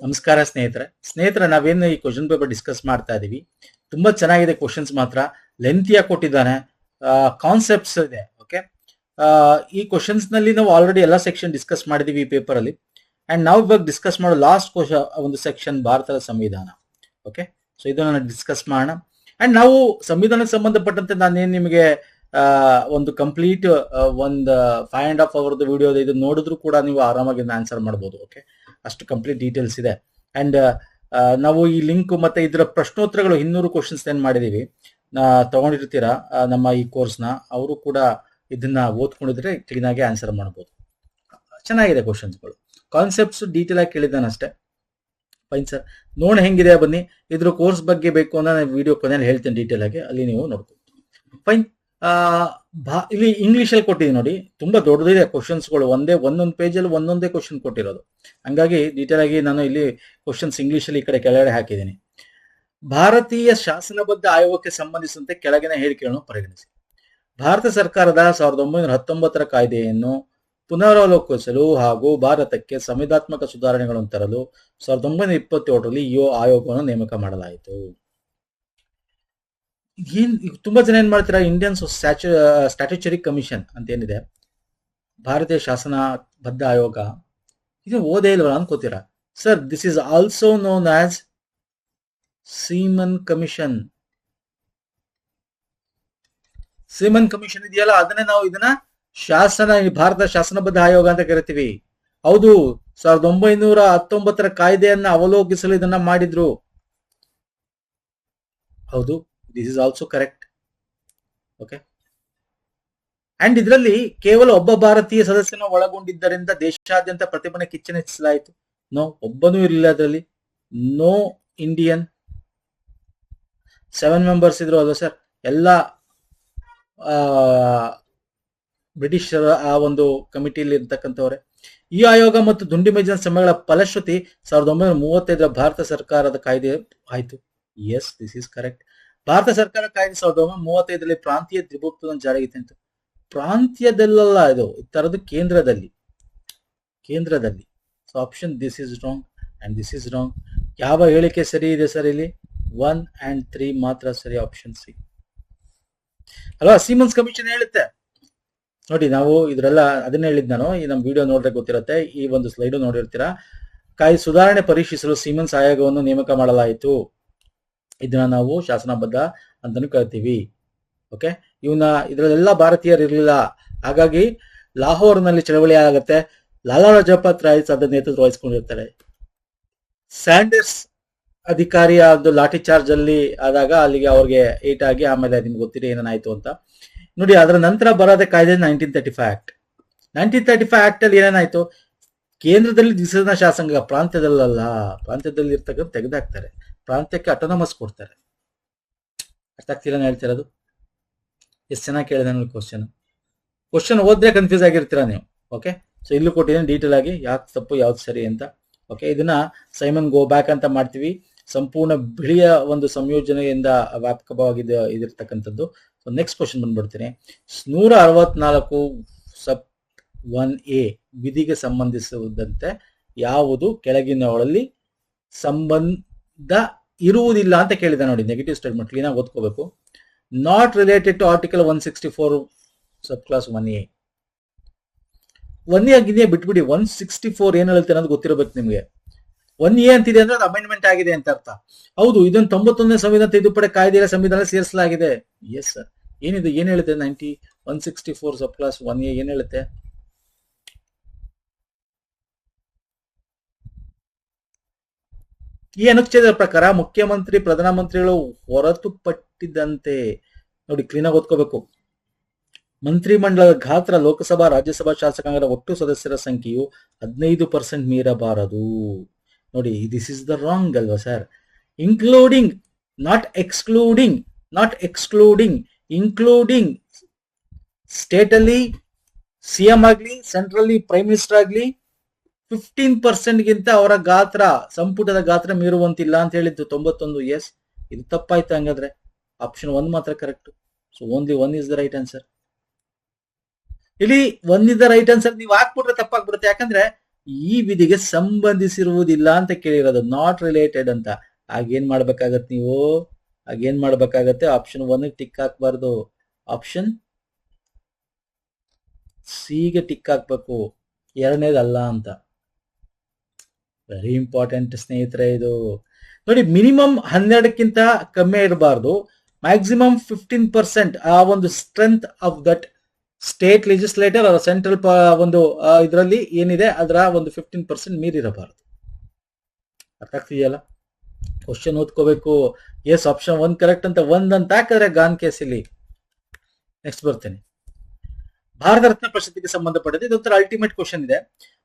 ನಮಸ್ಕಾರ ಸ್ನೇಹಿತರೆ ನಾವೇನು ಈ ಕ್ವಶನ್ ಪೇಪರ್ ಡಿಸ್ಕಸ್ ಮಾಡ್ತಾ ಇದೀವಿ. ತುಂಬಾ ಚೆನ್ನಾಗಿದೆ ಕ್ವಶನ್ಸ್, ಮಾತ್ರ ಲೆಂತಿಯಾಗಿ ಕೊಟ್ಟಿದ್ದಾನೆ, ಕಾನ್ಸೆಪ್ಟ್ಸ್ ಇದೆ. ಓಕೆ, ಈ ಕ್ವಶನ್ಸ್ ನಲ್ಲಿ ನಾವು ಆಲ್ರೆಡಿ ಎಲ್ಲ ಸೆಕ್ಷನ್ ಡಿಸ್ಕಸ್ ಮಾಡಿದೀವಿ ಈ ಪೇಪರ್ ಅಲ್ಲಿ. ಅಂಡ್ ನಾವು ಇವಾಗ ಡಿಸ್ಕಸ್ ಮಾಡೋ ಲಾಸ್ಟ್ ಒಂದು ಸೆಕ್ಷನ್ ಭಾರತದ ಸಂವಿಧಾನ. ಓಕೆ, ಸೊ ಇದನ್ನ ಡಿಸ್ಕಸ್ ಮಾಡೋಣ. ಅಂಡ್ ನಾವು ಸಂವಿಧಾನಕ್ಕೆ ಸಂಬಂಧಪಟ್ಟಂತೆ ನಾನೇನು ನಿಮಗೆ ಒಂದು ಕಂಪ್ಲೀಟ್ ಒಂದು 5.5 ಅವರ್ದು ವಿಡಿಯೋ ಇದು ನೋಡಿದ್ರು ಕೂಡ ನೀವು ಆರಾಮಾಗಿ ಆನ್ಸರ್ ಮಾಡ್ಬೋದು. ಓಕೆ, ಅಷ್ಟು ಕಂಪ್ಲೀಟ್ ಡೀಟೇಲ್ಸ್ ಇದೆ. ಅಂಡ್ ನಾವು ಈ ಲಿಂಕ್ ಮತ್ತೆ ಇದರ ಪ್ರಶ್ನೋತ್ತರಗಳು 200 ಕ್ವಶನ್ಸ್ ಏನ್ ಮಾಡಿದೀವಿ ತಗೊಂಡಿರ್ತೀರಾ ನಮ್ಮ ಈ ಕೋರ್ಸ್ನ, ಅವರು ಕೂಡ ಇದನ್ನ ಓದ್ಕೊಂಡಿದ್ರೆ ಕ್ಲೀನ್ ಆಗಿ ಆನ್ಸರ್ ಮಾಡ್ಬೋದು. ಚೆನ್ನಾಗಿದೆ ಕ್ವಶನ್ಸ್ಗಳು, ಕಾನ್ಸೆಪ್ಟ್ಸ್ ಡೀಟೇಲ್ ಆಗಿ ಕೇಳಿದ್ದಾನೆ ಅಷ್ಟೇ. ಫೈನ್ ಸರ್, ನೋಡಿ ಹೆಂಗಿದೆ ಬನ್ನಿ. ಇದ್ರ ಕೋರ್ಸ್ ಬಗ್ಗೆ ಬೇಕು ಅಂದ್ರೆ ನಾನು ವಿಡಿಯೋ ಕೊನೆಯಲ್ಲಿ ಹೇಳ್ತೇನೆ ಡೀಟೇಲ್ ಆಗಿ, ಅಲ್ಲಿ ನೀವು ನೋಡ್ಬೋದು. ಫೈನ್. ಇಲ್ಲಿ ಇಂಗ್ಲಿಷ್ ಅಲ್ಲಿ ಕೊಟ್ಟಿದ್ದೀನಿ ನೋಡಿ, ತುಂಬಾ ದೊಡ್ಡದಿದೆ ಕ್ವಶನ್ಸ್ಗಳು, ಒಂದೊಂದು ಪೇಜಲ್ಲಿ ಒಂದೊಂದೇ ಕ್ವಶನ್ ಕೊಟ್ಟಿರೋದು. ಹಂಗಾಗಿ ಡೀಟೇಲ್ ಆಗಿ ನಾನು ಇಲ್ಲಿ ಕ್ವಶನ್ಸ್ ಇಂಗ್ಲಿಷ್ ಅಲ್ಲಿ ಈ ಕಡೆ ಕೆಳಗಡೆ ಹಾಕಿದ್ದೀನಿ. ಭಾರತೀಯ ಶಾಸನಬದ್ಧ ಆಯೋಗಕ್ಕೆ ಸಂಬಂಧಿಸಿದಂತೆ ಕೆಳಗಿನ ಹೇಳಿಕೆಗಳನ್ನು ಪರಿಗಣಿಸಿ. ಭಾರತ ಸರ್ಕಾರದ 1919ರ ಕಾಯ್ದೆಯನ್ನು ಪುನರಾವಲೋಕಿಸಲು ಹಾಗೂ ಭಾರತಕ್ಕೆ ಸಂವಿಧಾತ್ಮಕ ಸುಧಾರಣೆಗಳನ್ನು ತರಲು 1927ರಲ್ಲಿ ಈ ಆಯೋಗವನ್ನು ನೇಮಕ ಮಾಡಲಾಯಿತು. ತುಂಬಾ ಜನ ಏನ್ ಮಾಡ್ತೀರಾ, ಇಂಡಿಯನ್ ಸ್ಟ್ಯಾಟ್ಯೂಟರಿ ಕಮಿಷನ್ ಅಂತ ಏನಿದೆ, ಭಾರತೀಯ ಶಾಸನಬದ್ಧ ಆಯೋಗ, ಇದು ಓದೇ ಇಲ್ವಲ್ಲ ಅನ್ಕೋತೀರಾ. Sir, this is also known as Simon Commission. Simon Commission ಇದೆಯಲ್ಲ, ಅದನ್ನೇ ನಾವು ಇದನ್ನ ಭಾರತ ಶಾಸನಬದ್ಧ ಆಯೋಗ ಅಂತ ಕರಿತೀವಿ. ಹೌದು, 1919ರ ಕಾಯ್ದೆಯನ್ನ ಅವಲೋಕಿಸಲು ಇದನ್ನ ಮಾಡಿದ್ರು. ಹೌದು, this is also correct. Okay, and ಇದರಲ್ಲಿ ಕೇವಲ ಒಬ್ಬ ಭಾರತೀಯ ಸದಸ್ಯನ ಒಳಗೊಂಡಿದ್ದರಿಂದ ದೇಶಾದ್ಯಂತ ಪ್ರತಿಭಟನೆ ಕಿಚ್ಚನೆ ಹೆಚ್ಚಿಸಲಾಯಿತು. ನೋ, ಒಬ್ಬನೂ ಇರಲಿಲ್ಲ ಅದರಲ್ಲಿ. No Indian. 7 ಮೆಂಬರ್ಸ್ ಇದ್ರು ಅಲ್ವಾ ಸರ್, ಎಲ್ಲ ಬ್ರಿಟಿಷರ ಆ ಒಂದು ಕಮಿಟಿಯಲ್ಲಿ ಇರ್ತಕ್ಕಂಥವ್ರೆ. ಈ ಆಯೋಗ ಮತ್ತು ದುಂಡಿ ಮೇಜಿನ ಶ್ರಮಗಳ ಫಲಶ್ರುತಿ 1935ರ ಭಾರತ ಸರ್ಕಾರದ ಕಾಯ್ದೆ ಆಯ್ತು. Yes, this is correct. ಭಾರತ ಸರ್ಕಾರ ಕಾಯ್ದೆ 1935ರಲ್ಲಿ ಪ್ರಾಂತೀಯ ತ್ರಿಭುತ್ವದ ಜಾರಿಗೆ ತಂತು. ಪ್ರಾಂತ್ಯದಲ್ಲ, ಇದು ತರದ್ದು ಕೇಂದ್ರದಲ್ಲಿ. So option this is wrong and this is wrong. ಯಾವ ಹೇಳಿಕೆ ಸರಿ ಇದೆ ಸರ್? ಇಲ್ಲಿ 1 and 3 ಮಾತ್ರ ಸರಿ, ಆಪ್ಷನ್ ಸಿ ಅಲ್ವಾ. ಸೀಮನ್ಸ್ ಕಮಿಷನ್ ಹೇಳುತ್ತೆ ನೋಡಿ, ನಾವು ಇದ್ರೆಲ್ಲ ಅದನ್ನ ಹೇಳಿದ್ ನಾನು. ಈ ನಮ್ಮ ವಿಡಿಯೋ ನೋಡ್ರೆ ಗೊತ್ತಿರುತ್ತೆ, ಈ ಒಂದು ಸ್ಲೈಡ್ ನೋಡಿರ್ತೀರಾ. ಕಾಯ್ದೆ ಸುಧಾರಣೆ ಪರೀಕ್ಷಿಸಲು ಸೀಮನ್ಸ್ ಆಯೋಗವನ್ನು ನೇಮಕ ಮಾಡಲಾಯಿತು. ಇದನ್ನ ನಾವು ಶಾಸನಬದ್ಧ ಅಂತಾನು ಕರಿತೀವಿ. ಓಕೆ, ಇದ್ರಲ್ಲೆಲ್ಲ ಭಾರತೀಯರು ಇರಲಿಲ್ಲ, ಹಾಗಾಗಿ ಲಾಹೋರ್ನಲ್ಲಿ ಚಳವಳಿ ಆಗುತ್ತೆ. ಲಾಲಾ ಲಜಪತ್ ರಾಯ್ ಅದನ್ನ ನೇತೃತ್ವ ವಹಿಸ್ಕೊಂಡಿರ್ತಾರೆ. ಸ್ಯಾಂಡರ್ಸ್ ಅಧಿಕಾರಿ ಅದು ಲಾಠಿ ಚಾರ್ಜ್ ಅಲ್ಲಿ ಆದಾಗ ಅಲ್ಲಿಗೆ ಅವ್ರಿಗೆ ಏಟ್ ಆಗಿ ಆಮೇಲೆ ನಿಮ್ಗೆ ಗೊತ್ತಿದೆ ಏನೇನಾಯ್ತು ಅಂತ ನೋಡಿ. ಅದರ ನಂತರ ಬರೋದೇ ಕಾಯ್ದೆ 1935 ಆಕ್ಟ್. 1935 ಆಕ್ಟ್ ಅಲ್ಲಿ ಏನೇನಾಯ್ತು, ಕೇಂದ್ರದಲ್ಲಿ ದ್ವಿಸದನ ಶಾಸನ, ಪ್ರಾಂತ್ಯದಲ್ಲಿ ಇರ್ತಕ್ಕಂಥ ತೆಗೆದಾಕ್ತಾರೆ, ಪ್ರಾಂತ್ಯಕ್ಕೆ ಅಟೋನಮಸ್ ಕೊಡ್ತಾರೆ. ಅರ್ಥ ಆಗ್ತಿಲ್ಲ ನಾನು ಹೇಳ್ತಿರೋದು? ಎಷ್ಟು ಚೆನ್ನಾಗಿ ಕೇಳಿದೆ ನನಗೆ ಕ್ವಶನ್ ಓದ್ರೆ ಕನ್ಫ್ಯೂಸ್ ಆಗಿರ್ತೀರಾ ನೀವು. ಓಕೆ, ಸೊ ಇಲ್ಲೂ ಕೊಟ್ಟಿದ್ದೀನಿ ಡೀಟೇಲ್ ಆಗಿ ಯಾವ್ದು ತಪ್ಪು ಯಾವ್ದು ಸರಿ ಅಂತ. ಓಕೆ, ಇದನ್ನ ಸೈಮನ್ ಗೋ ಬ್ಯಾಕ್ ಅಂತ ಮಾಡ್ತೀವಿ. ಸಂಪೂರ್ಣ ಬಿಳಿಯ ಒಂದು ಸಂಯೋಜನೆಯಿಂದ ವ್ಯಾಪಕವಾಗಿ ಇದಿರ್ತಕ್ಕಂಥದ್ದು. ಸೊ ನೆಕ್ಸ್ಟ್ ಕ್ವಶನ್ ಬಂದ್ಬಿಡ್ತೀನಿ. 164 ಸಬ್ 1A ವಿಧಿಗೆ ಸಂಬಂಧಿಸುವುದಂತೆ ಯಾವುದು ಕೆಳಗಿನವರಲ್ಲಿ ಸಂಬಂಧ ಇರುವುದಿಲ್ಲ ಅಂತ ಕೇಳಿದ ನೋಡಿ. ನೆಗೆಟಿವ್ ಸ್ಟೇಟ್ಮೆಂಟ್ ಕ್ಲೀನಾಗಿ ಓದ್ಕೋಬೇಕು. Not related to article 164 sub clause 1A. 1A ಆಗಿದೆಯಾ ಬಿಟ್ಬಿಡಿ, 164 ಏನ್ ಹೇಳುತ್ತೆ ಅನ್ನೋದು ಗೊತ್ತಿರಬೇಕು ನಿಮ್ಗೆ. 1A ಅಂತಿದೆ ಅಂದ್ರೆ ಅದು ಅಮೆಂಡ್ಮೆಂಟ್ ಆಗಿದೆ ಅಂತ ಅರ್ಥ. ಹೌದು, ಇದನ್ನು 91ನೇ ಸಂವಿಧಾನ ತಿದ್ದುಪಡಿ ಕಾಯ್ದೆಯ ಸಂವಿಧಾನ ಸೇರಿಸಲಾಗಿದೆ. ಎಸ್ ಸರ್, ಏನಿದೆ, ಏನ್ ಹೇಳುತ್ತೆ 164 ಸಬ್ ಕ್ಲಾಸ್ 1A ಏನ್ ಹೇಳುತ್ತೆ? ಈ ಅನುಚ್ಛೇದದ ಪ್ರಕಾರ ಮುಖ್ಯಮಂತ್ರಿ ಪ್ರಧಾನಮಂತ್ರಿಗಳು ಹೊರತುಪಟ್ಟಿದ್ದಂತೆ ನೋಡಿ, ಕ್ಲೀನಾಗಿ ಓದ್ಕೋಬೇಕು. ಮಂತ್ರಿಮಂಡಲದ ಗಾತ್ರ ಲೋಕಸಭಾ ರಾಜ್ಯಸಭಾ ಶಾಸಕಾಂಗದ ಒಟ್ಟು ಸದಸ್ಯರ ಸಂಖ್ಯೆಯು 15% ಮೀರಬಾರದು. ನೋಡಿ, ದಿಸ್ ಇಸ್ ದ ರಾಂಗ್ ಅಲ್ವಾ sir? Including, not excluding, including state ಅಲ್ಲಿ ಸಿಎಂ ಆಗ್ಲಿ, ಸೆಂಟ್ರಲ್ಲಿ ಪ್ರೈಮ್ ಮಿನಿಸ್ಟರ್ ಆಗ್ಲಿ 15% ಗಿಂತ ಅವರ ಗಾತ್ರ, ಸಂಪುಟದ ಗಾತ್ರ ಮೀರುವಂತಿಲ್ಲ ಅಂತ ಹೇಳಿದ್ದು 91. ಎಸ್, ಇದು ತಪ್ಪಾಯ್ತು. ಹಂಗಾದ್ರೆ ಆಪ್ಷನ್ 1 ಮಾತ್ರ correct. So only 1 is the right answer. ಇಲ್ಲಿ 1 ಇಸ್ ದ ರೈಟ್ ಆನ್ಸರ್ ನೀವು ಹಾಕ್ಬಿಟ್ರೆ ತಪ್ಪಾಗ್ಬಿಡುತ್ತೆ. ಯಾಕಂದ್ರೆ ಈ ವಿಧಿಗೆ ಸಂಬಂಧಿಸಿರುವುದಿಲ್ಲ ಅಂತ ಕೇಳಿರೋದು, ನಾಟ್ ರಿಲೇಟೆಡ್ ಅಂತ. ಆಗೇನ್ ಮಾಡ್ಬೇಕಾಗತ್ತೆ ನೀವು, ಆಗೇನ್ ಮಾಡ್ಬೇಕಾಗತ್ತೆ, ಆಪ್ಷನ್ 1 ಟಿಕ್ ಹಾಕ್ಬಾರ್ದು, ಆಪ್ಷನ್ ಸಿಗೆ ಟಿಕ್ ಹಾಕ್ಬೇಕು, ಎರಡನೇದಲ್ಲ ಅಂತ. ವೆರಿ ಇಂಪಾರ್ಟೆಂಟ್ ಸ್ನೇಹಿತರೆ ಇದು. ನೋಡಿ, ಮಿನಿಮಮ್ 12ಕ್ಕಿಂತ ಕಮ್ಮಿ ಇರಬಾರ್ದು, ಮ್ಯಾಕ್ಸಿಮಮ್ 15% ಆ ಒಂದು strength of that state legislator ಅಥವಾ ಸೆಂಟ್ರಲ್ ಒಂದು ಇದರಲ್ಲಿ ಏನಿದೆ ಅದರ ಒಂದು 15% ಮೀರಿರಬಾರದು. ಅರ್ಥ ಆಗ್ತಿದೆಯಲ್ಲ? ಕ್ವಶನ್ ಓದ್ಕೋಬೇಕು. ಎಸ್, ಆಪ್ಷನ್ 1 ಕರೆಕ್ಟ್ ಅಂತ 1 ಅಂತ ಹಾಕಿದ್ರೆ ಗಾನ್ ಕೇಸಲ್ಲಿ. ನೆಕ್ಸ್ಟ್ ಬರ್ತೇನೆ. ಭಾರತ ರತ್ನ ಪ್ರಶಸ್ತಿಗೆ ಸಂಬಂಧಪಟ್ಟಂತೆ ಇದೊಂಥರ ಅಲ್ಟಿಮೇಟ್ ಕ್ವಶನ್ ಇದೆ.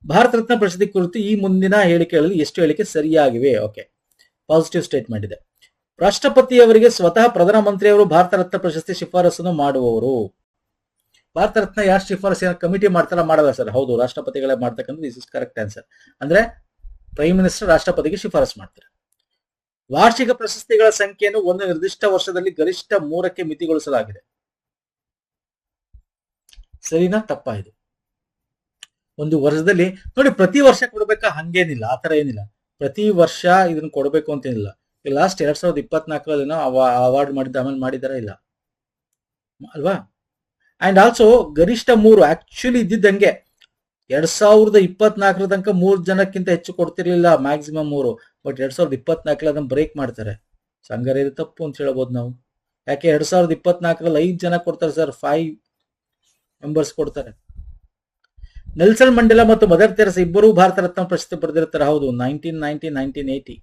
ಭಾರತ ರತ್ನ ಪ್ರಶಸ್ತಿ ಕುರಿತು ಈ ಮುಂದಿನ ಹೇಳಿಕೆಗಳಲ್ಲಿ ಎಷ್ಟು ಹೇಳಿಕೆ ಸರಿಯಾಗಿವೆ? ಓಕೆ, ಪಾಸಿಟಿವ್ ಸ್ಟೇಟ್ಮೆಂಟ್ ಇದೆ. ರಾಷ್ಟ್ರಪತಿಯವರಿಗೆ ಸ್ವತಃ ಪ್ರಧಾನಮಂತ್ರಿಯವರು ಭಾರತ ರತ್ನ ಪ್ರಶಸ್ತಿ ಶಿಫಾರಸನ್ನು ಮಾಡುವವರು. ಭಾರತ ರತ್ನ ಯಾರು ಶಿಫಾರಸು ಕಮಿಟಿ ಮಾಡ್ತಾರ? ಮಾಡಲ್ಲ ಸರ್. ಹೌದು, ರಾಷ್ಟ್ರಪತಿಗಳೇ ಮಾಡ್ತಕ್ಕಂಥ. This is correct answer. ಅಂದ್ರೆ ಪ್ರೈಮ್ ಮಿನಿಸ್ಟರ್ ರಾಷ್ಟ್ರಪತಿಗೆ ಶಿಫಾರಸು ಮಾಡ್ತಾರೆ. ವಾರ್ಷಿಕ ಪ್ರಶಸ್ತಿಗಳ ಸಂಖ್ಯೆಯನ್ನು ಒಂದು ನಿರ್ದಿಷ್ಟ ವರ್ಷದಲ್ಲಿ ಗರಿಷ್ಠ 3ಕ್ಕೆ ಮಿತಿಗೊಳಿಸಲಾಗಿದೆ. ಸರಿನಾ ತಪ್ಪಾ ಇದು? ಒಂದು ವರ್ಷದಲ್ಲಿ ನೋಡಿ, ಪ್ರತಿ ವರ್ಷ ಕೊಡ್ಬೇಕಾ ಹಂಗೇನಿಲ್ಲ, ಆತರ ಏನಿಲ್ಲ. ಪ್ರತಿ ವರ್ಷ ಇದನ್ನ ಕೊಡಬೇಕು ಅಂತೇನಿಲ್ಲ. ಲಾಸ್ಟ್ 2024ರಲ್ಲಿ ಅವಾರ್ಡ್ ಮಾಡಿದ್ದ, ಆಮೇಲೆ ಮಾಡಿದಾರ ಇಲ್ಲ ಅಲ್ವಾ? ಅಂಡ್ ಆಲ್ಸೋ ಗರಿಷ್ಠ 3 ಆಕ್ಚುಲಿ ಇದ್ದಿದ್ದಂಗೆ 2024 ತನಕ 3 ಜನಕ್ಕಿಂತ ಹೆಚ್ಚು ಕೊಡ್ತಿರ್ಲಿಲ್ಲ, ಮ್ಯಾಕ್ಸಿಮಮ್ 3. ಬಟ್ 2024 ಅದನ್ನ ಬ್ರೇಕ್ ಮಾಡ್ತಾರೆ. ಹಂಗಾರೆ ಇದು ತಪ್ಪು ಅಂತ ಹೇಳ್ಬೋದು ನಾವು. ಯಾಕೆ 2024ರಲ್ಲಿ 5 ಜನ ಕೊಡ್ತಾರೆ ಸರ್, 5 ಮೆಂಬರ್ಸ್ ಕೊಡ್ತಾರೆ. ನೆಲ್ಸನ್ ಮಂಡೇಲಾ ಮತ್ತು ಮದರ್ ತೆರೆಸಾ ಇಬ್ಬರೂ ಭಾರತ ರತ್ನ ಪ್ರಶಸ್ತಿ ಪಡೆದಿರ್ತಾರೆ. ಹೌದು, 1990, 1980.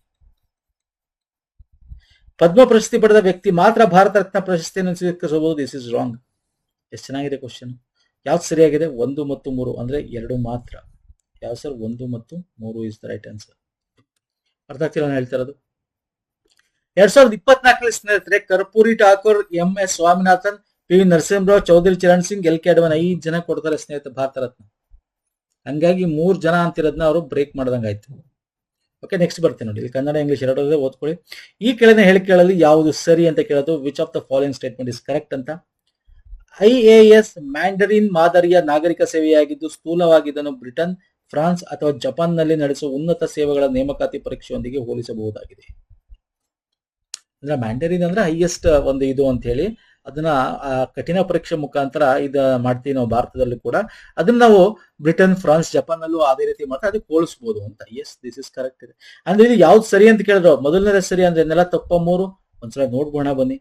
ಪದ್ಮ ಪ್ರಶಸ್ತಿ ಪಡೆದ ವ್ಯಕ್ತಿ ಮಾತ್ರ ಭಾರತ ರತ್ನ ಪ್ರಶಸ್ತಿಯನ್ನು ಸ್ವೀಕರಿಸಬಹುದು. This is wrong. ಎಷ್ಟು ಚೆನ್ನಾಗಿದೆ ಕ್ವಶನ್. ಯಾವ್ದು ಸರಿಯಾಗಿದೆ? 1 ಮತ್ತು 3 ಅಂದ್ರೆ 2 ಮಾತ್ರ. ಯಾವ ಸರ್? 1 ಮತ್ತು 3 ಇಸ್ ದ ರೈಟ್ ಆನ್ಸರ್. ಅರ್ಥ ಆಗ್ತಿಲ್ಲ ನಾನು ಹೇಳ್ತಾ ಇರೋದು. 2024ರಲ್ಲಿ ಸ್ನೇಹಿತರೆ Karpoori Thakur, MS Swaminathan, PV Narasimha Rao, Chaudhary Charan Singh, LK Advani 5 ಜನ ಕೊಡ್ತಾರೆ ಸ್ನೇಹಿತರೆ ಭಾರತ ರತ್ನ. ಹಂಗಾಗಿ 3 ಜನ ಅಂತಿರೋದನ್ನ ಅವರು ಬ್ರೇಕ್ ಮಾಡ್ದಂಗ ಆಯ್ತು. ಓಕೆ, ನೆಕ್ಸ್ಟ್ ಬರ್ತೇನೆ ನೋಡಿ. ಇಲ್ಲಿ ಕನ್ನಡ ಇಂಗ್ಲಿಷ್ ಎರಡರಲ್ಲೇ ಓದ್ಕೊಳ್ಳಿ. ಈ ಕೆಳಗಿನ ಹೇಳಿಕೆಗಳಲ್ಲಿ ಯಾವುದು ಸರಿ ಅಂತ ಕೇಳೋದು. Which of the following statement is correct ಅಂತ. IAS ಮ್ಯಾಂಡರಿನ್ ಮಾದರಿಯ ನಾಗರಿಕ ಸೇವೆಯಾಗಿದ್ದು ಸ್ಥೂಲವಾಗಿ ಇದನ್ನು ಬ್ರಿಟನ್, ಫ್ರಾನ್ಸ್ ಅಥವಾ ಜಪಾನ್ನಲ್ಲಿ ನಡೆಸುವ ಉನ್ನತ ಸೇವೆಗಳ ನೇಮಕಾತಿ ಪರೀಕ್ಷೆಯೊಂದಿಗೆ ಹೋಲಿಸಬಹುದಾಗಿದೆ. ಅಂದ್ರೆ ಮ್ಯಾಂಡರಿನ್ ಅಂದ್ರೆ ಹೈಯೆಸ್ಟ್ ಒಂದು ಇದು ಅಂತ ಹೇಳಿ, ಅದನ್ನ ಕಠಿಣ ಪರೀಕ್ಷೆ ಮುಖಾಂತರ ಇದ ಮಾಡ್ತೀವಿ ನಾವು ಭಾರತದಲ್ಲಿ ಕೂಡ. ಅದನ್ನ ನಾವು ಬ್ರಿಟನ್, ಫ್ರಾನ್ಸ್, ಜಪಾನ್ ನಲ್ಲೂ ಅದೇ ರೀತಿ ಮಾಡ್ತಾ ಅದಕ್ಕೆ ಹೋಲಿಸಬಹುದು ಅಂತ. ಎಸ್, ದಿಸ್ ಇಸ್ ಕರೆಕ್ಟ್ ಇದೆ. ಅಂದ್ರೆ ಇದು ಯಾವ್ದು ಸರಿ ಅಂತ ಕೇಳಿದ್ರು. ಮೊದಲನೇದೇ ಸರಿ ಅಂದ್ರೆ ಇನ್ನೆಲ್ಲ ತಪ್ಪ 3. ಒಂದ್ಸಲ ನೋಡ್ಬೋಣ ಬನ್ನಿ.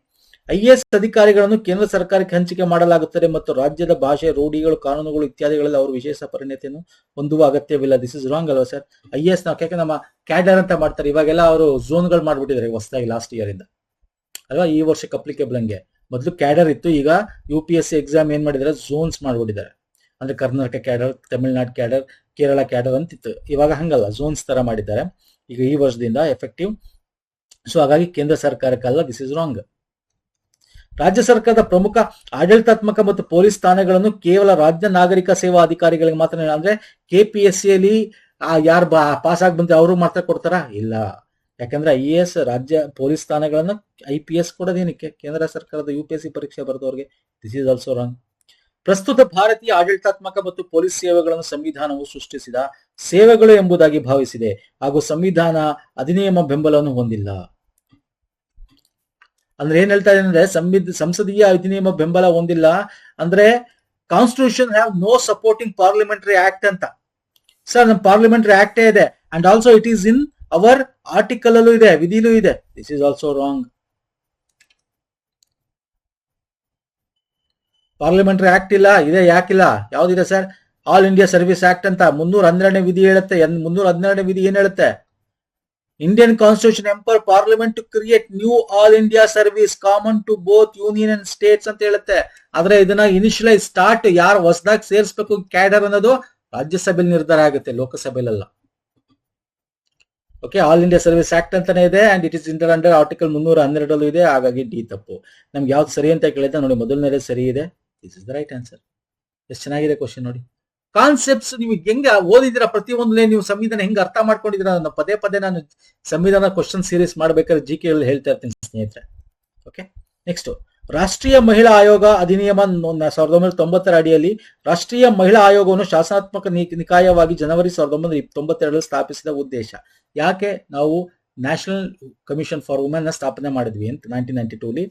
IAS ಅಧಿಕಾರಿಗಳನ್ನು ಕೇಂದ್ರ ಸರ್ಕಾರಕ್ಕೆ ಹಂಚಿಕೆ ಮಾಡಲಾಗುತ್ತದೆ ಮತ್ತು ರಾಜ್ಯದ ಭಾಷೆ, ರೂಢಿಗಳು, ಕಾನೂನುಗಳು ಇತ್ಯಾದಿಗಳಲ್ಲಿ ಅವರು ವಿಶೇಷ ಪರಿಣತಿಯನ್ನು ಹೊಂದುವ ಅಗತ್ಯವಿಲ್ಲ. ದಿಸ್ ಇಸ್ ರಾಂಗ್ ಅಲ್ವಾ ಸರ್? IAS ನಾವು ಯಾಕೆ ನಮ್ಮ ಕ್ಯಾಡರ್ ಅಂತ ಮಾಡ್ತಾರೆ, ಇವಾಗೆಲ್ಲ ಅವರು ಝೋನ್ಗಳು ಮಾಡ್ಬಿಟ್ಟಿದ್ದಾರೆ ಹೊಸದಾಗಿ ಲಾಸ್ಟ್ ಇಯರ್ ಇಂದ ಅಲ್ವಾ? ಈ ವರ್ಷಕ್ಕೆ ಅಪ್ಲಿಕೇಬಲ್ ಹಂಗೆ. ಮೊದಲು ಕ್ಯಾಡರ್ ಇತ್ತು, ಈಗ UPSC ಎಕ್ಸಾಮ್ ಏನ್ ಮಾಡಿದ್ದಾರೆ, ಝೋನ್ಸ್ ಮಾಡ್ಬಿಟ್ಟಿದ್ದಾರೆ. ಅಂದ್ರೆ Karnataka cadre, Tamil Nadu cadre, Kerala cadre ಅಂತಿತ್ತು. ಇವಾಗ ಹಂಗಲ್ಲ, ಝೋನ್ಸ್ ತರ ಮಾಡಿದ್ದಾರೆ ಈಗ ಈ ವರ್ಷದಿಂದ ಎಫೆಕ್ಟಿವ್. ಸೊ ಹಾಗಾಗಿ ಕೇಂದ್ರ ಸರ್ಕಾರಕ್ಕಲ್ಲ. This is wrong. ರಾಜ್ಯ ಸರ್ಕಾರದ ಪ್ರಮುಖ ಆಡಳಿತಾತ್ಮಕ ಮತ್ತು ಪೊಲೀಸ್ ಸ್ಥಾನಗಳನ್ನು ಕೇವಲ ರಾಜ್ಯ ನಾಗರಿಕ ಸೇವಾ ಅಧಿಕಾರಿಗಳಿಗೆ ಮಾತ್ರ, ಅಂದ್ರೆ KPSCಯಲ್ಲಿ ಯಾರು ಪಾಸ್ ಆಗಿ ಬಂದ್ರೆ ಅವರು ಮಾತ್ರ ಕೊಡ್ತಾರ? ಇಲ್ಲ. ಯಾಕಂದ್ರೆ IAS ರಾಜ್ಯ ಪೊಲೀಸ್ ಸ್ಥಾನಗಳನ್ನು IPS ಕೊಡೋದೇನಕ್ಕೆ? ಕೇಂದ್ರ ಸರ್ಕಾರದ UPSC ಪರೀಕ್ಷೆ ಬರೆದವ್ರಿಗೆ. This is also wrong. ಪ್ರಸ್ತುತ ಭಾರತೀಯ ಆಡಳಿತಾತ್ಮಕ ಮತ್ತು ಪೊಲೀಸ್ ಸೇವೆಗಳನ್ನು ಸಂವಿಧಾನವು ಸೃಷ್ಟಿಸಿದ ಸೇವೆಗಳು ಎಂಬುದಾಗಿ ಭಾವಿಸಿದೆ ಹಾಗೂ ಸಂವಿಧಾನ ಅಧಿನಿಯಮ ಬೆಂಬಲವನ್ನು ಹೊಂದಿಲ್ಲ. ಅಂದ್ರೆ ಏನ್ ಹೇಳ್ತಾ ಇದೆ ಅಂದ್ರೆ, ಸಂಸದೀಯ ಅಧಿನಿಯಮ ಬೆಂಬಲ ಹೊಂದಿಲ್ಲ ಅಂದ್ರೆ constitution have no supporting parliamentary act ಅಂತ. ಸರ್, ನಮ್ಮ ಪಾರ್ಲಿಮೆಂಟರಿ ಆಕ್ಟೇ ಇದೆ. And also it is in our article ಅಲ್ಲೂ ಇದೆ, ವಿಧಿಲೂ ಇದೆ. This is also wrong. Parliamentary act ಇಲ್ಲ, ಇದೆ. ಯಾಕಿಲ್ಲ? ಯಾವ್ದಿದೆ sir? All India service act ಅಂತ 312ನೇ ವಿಧಿ ಹೇಳುತ್ತೆ. 312ನೇ ವಿಧಿ ಏನ್ ಹೇಳುತ್ತೆ? Indian Constitution empower Parliament to create new all India service common to both union and states ಅಂತ ಹೇಳುತ್ತೆ. ಆದ್ರೆ ಇದನ್ನ ಇನಿಷಿಯಲೈಸ್ ಸ್ಟಾರ್ಟ್ ಯಾರು ಹೊಸದಾಗಿ ಸೇರಿಸಬೇಕು ಕ್ಯಾಡರ್ ಅನ್ನೋದು ರಾಜ್ಯಸಭೆಯಲ್ಲಿ ನಿರ್ಧಾರ ಆಗುತ್ತೆ, ಲೋಕಸಭೆಯಲ್ಲ. Okay, all India service act ಅಂತಾನೆ ಇದೆ. And it is inter under article 312 ಇದೆ. ಹಾಗಾಗಿ ಡಿ ತಪ್ಪು. ನಮ್ಗೆ ಯಾವ್ದು ಸರಿ ಅಂತ ಕೇಳಿದ್ರೆ ನೋಡಿ, ಮೊದಲನೇದೇ ಸರಿ ಇದೆ. This is the right answer. ಎಷ್ಟು ಚೆನ್ನಾಗಿದೆ ಕ್ವಶನ್ ನೋಡಿ. ಕಾನ್ಸೆಪ್ಟ್ಸ್ ನೀವು ಹೆಂಗ ಓದಿದಿರ, ಪ್ರತಿಯೊಂದನೇ ನೀವು ಸಂವಿಧಾನ ಹೆಂಗ್ ಅರ್ಥ ಮಾಡ್ಕೊಂಡಿದ್ದೀರಾ? ಪದೇ ಪದೇ ನಾನು ಸಂವಿಧಾನ ಕ್ವಶನ್ ಸೀರೀಸ್ ಮಾಡ್ಬೇಕಾದ್ರೆ GK ಹೇಳ್ತಾ ಇರ್ತೀನಿ ಸ್ನೇಹಿತರೆ. ಓಕೆ, ನೆಕ್ಸ್ಟ್ ರಾಷ್ಟ್ರೀಯ ಮಹಿಳಾ ಆಯೋಗ ಅಧಿನಿಯಮ 1990 ಅಡಿಯಲ್ಲಿ ರಾಷ್ಟ್ರೀಯ ಮಹಿಳಾ ಆಯೋಗವನ್ನು ಶಾಸನಾತ್ಮಕ ನಿಕಾಯವಾಗಿ ಜನವರಿ 1992 ಸ್ಥಾಪಿಸಿದ ಉದ್ದೇಶ. ಯಾಕೆ ನಾವು ನ್ಯಾಷನಲ್ ಕಮಿಷನ್ ಫಾರ್ ವುಮೆನ್ ನ ಸ್ಥಾಪನೆ ಮಾಡಿದ್ವಿ ಅಂತ 1992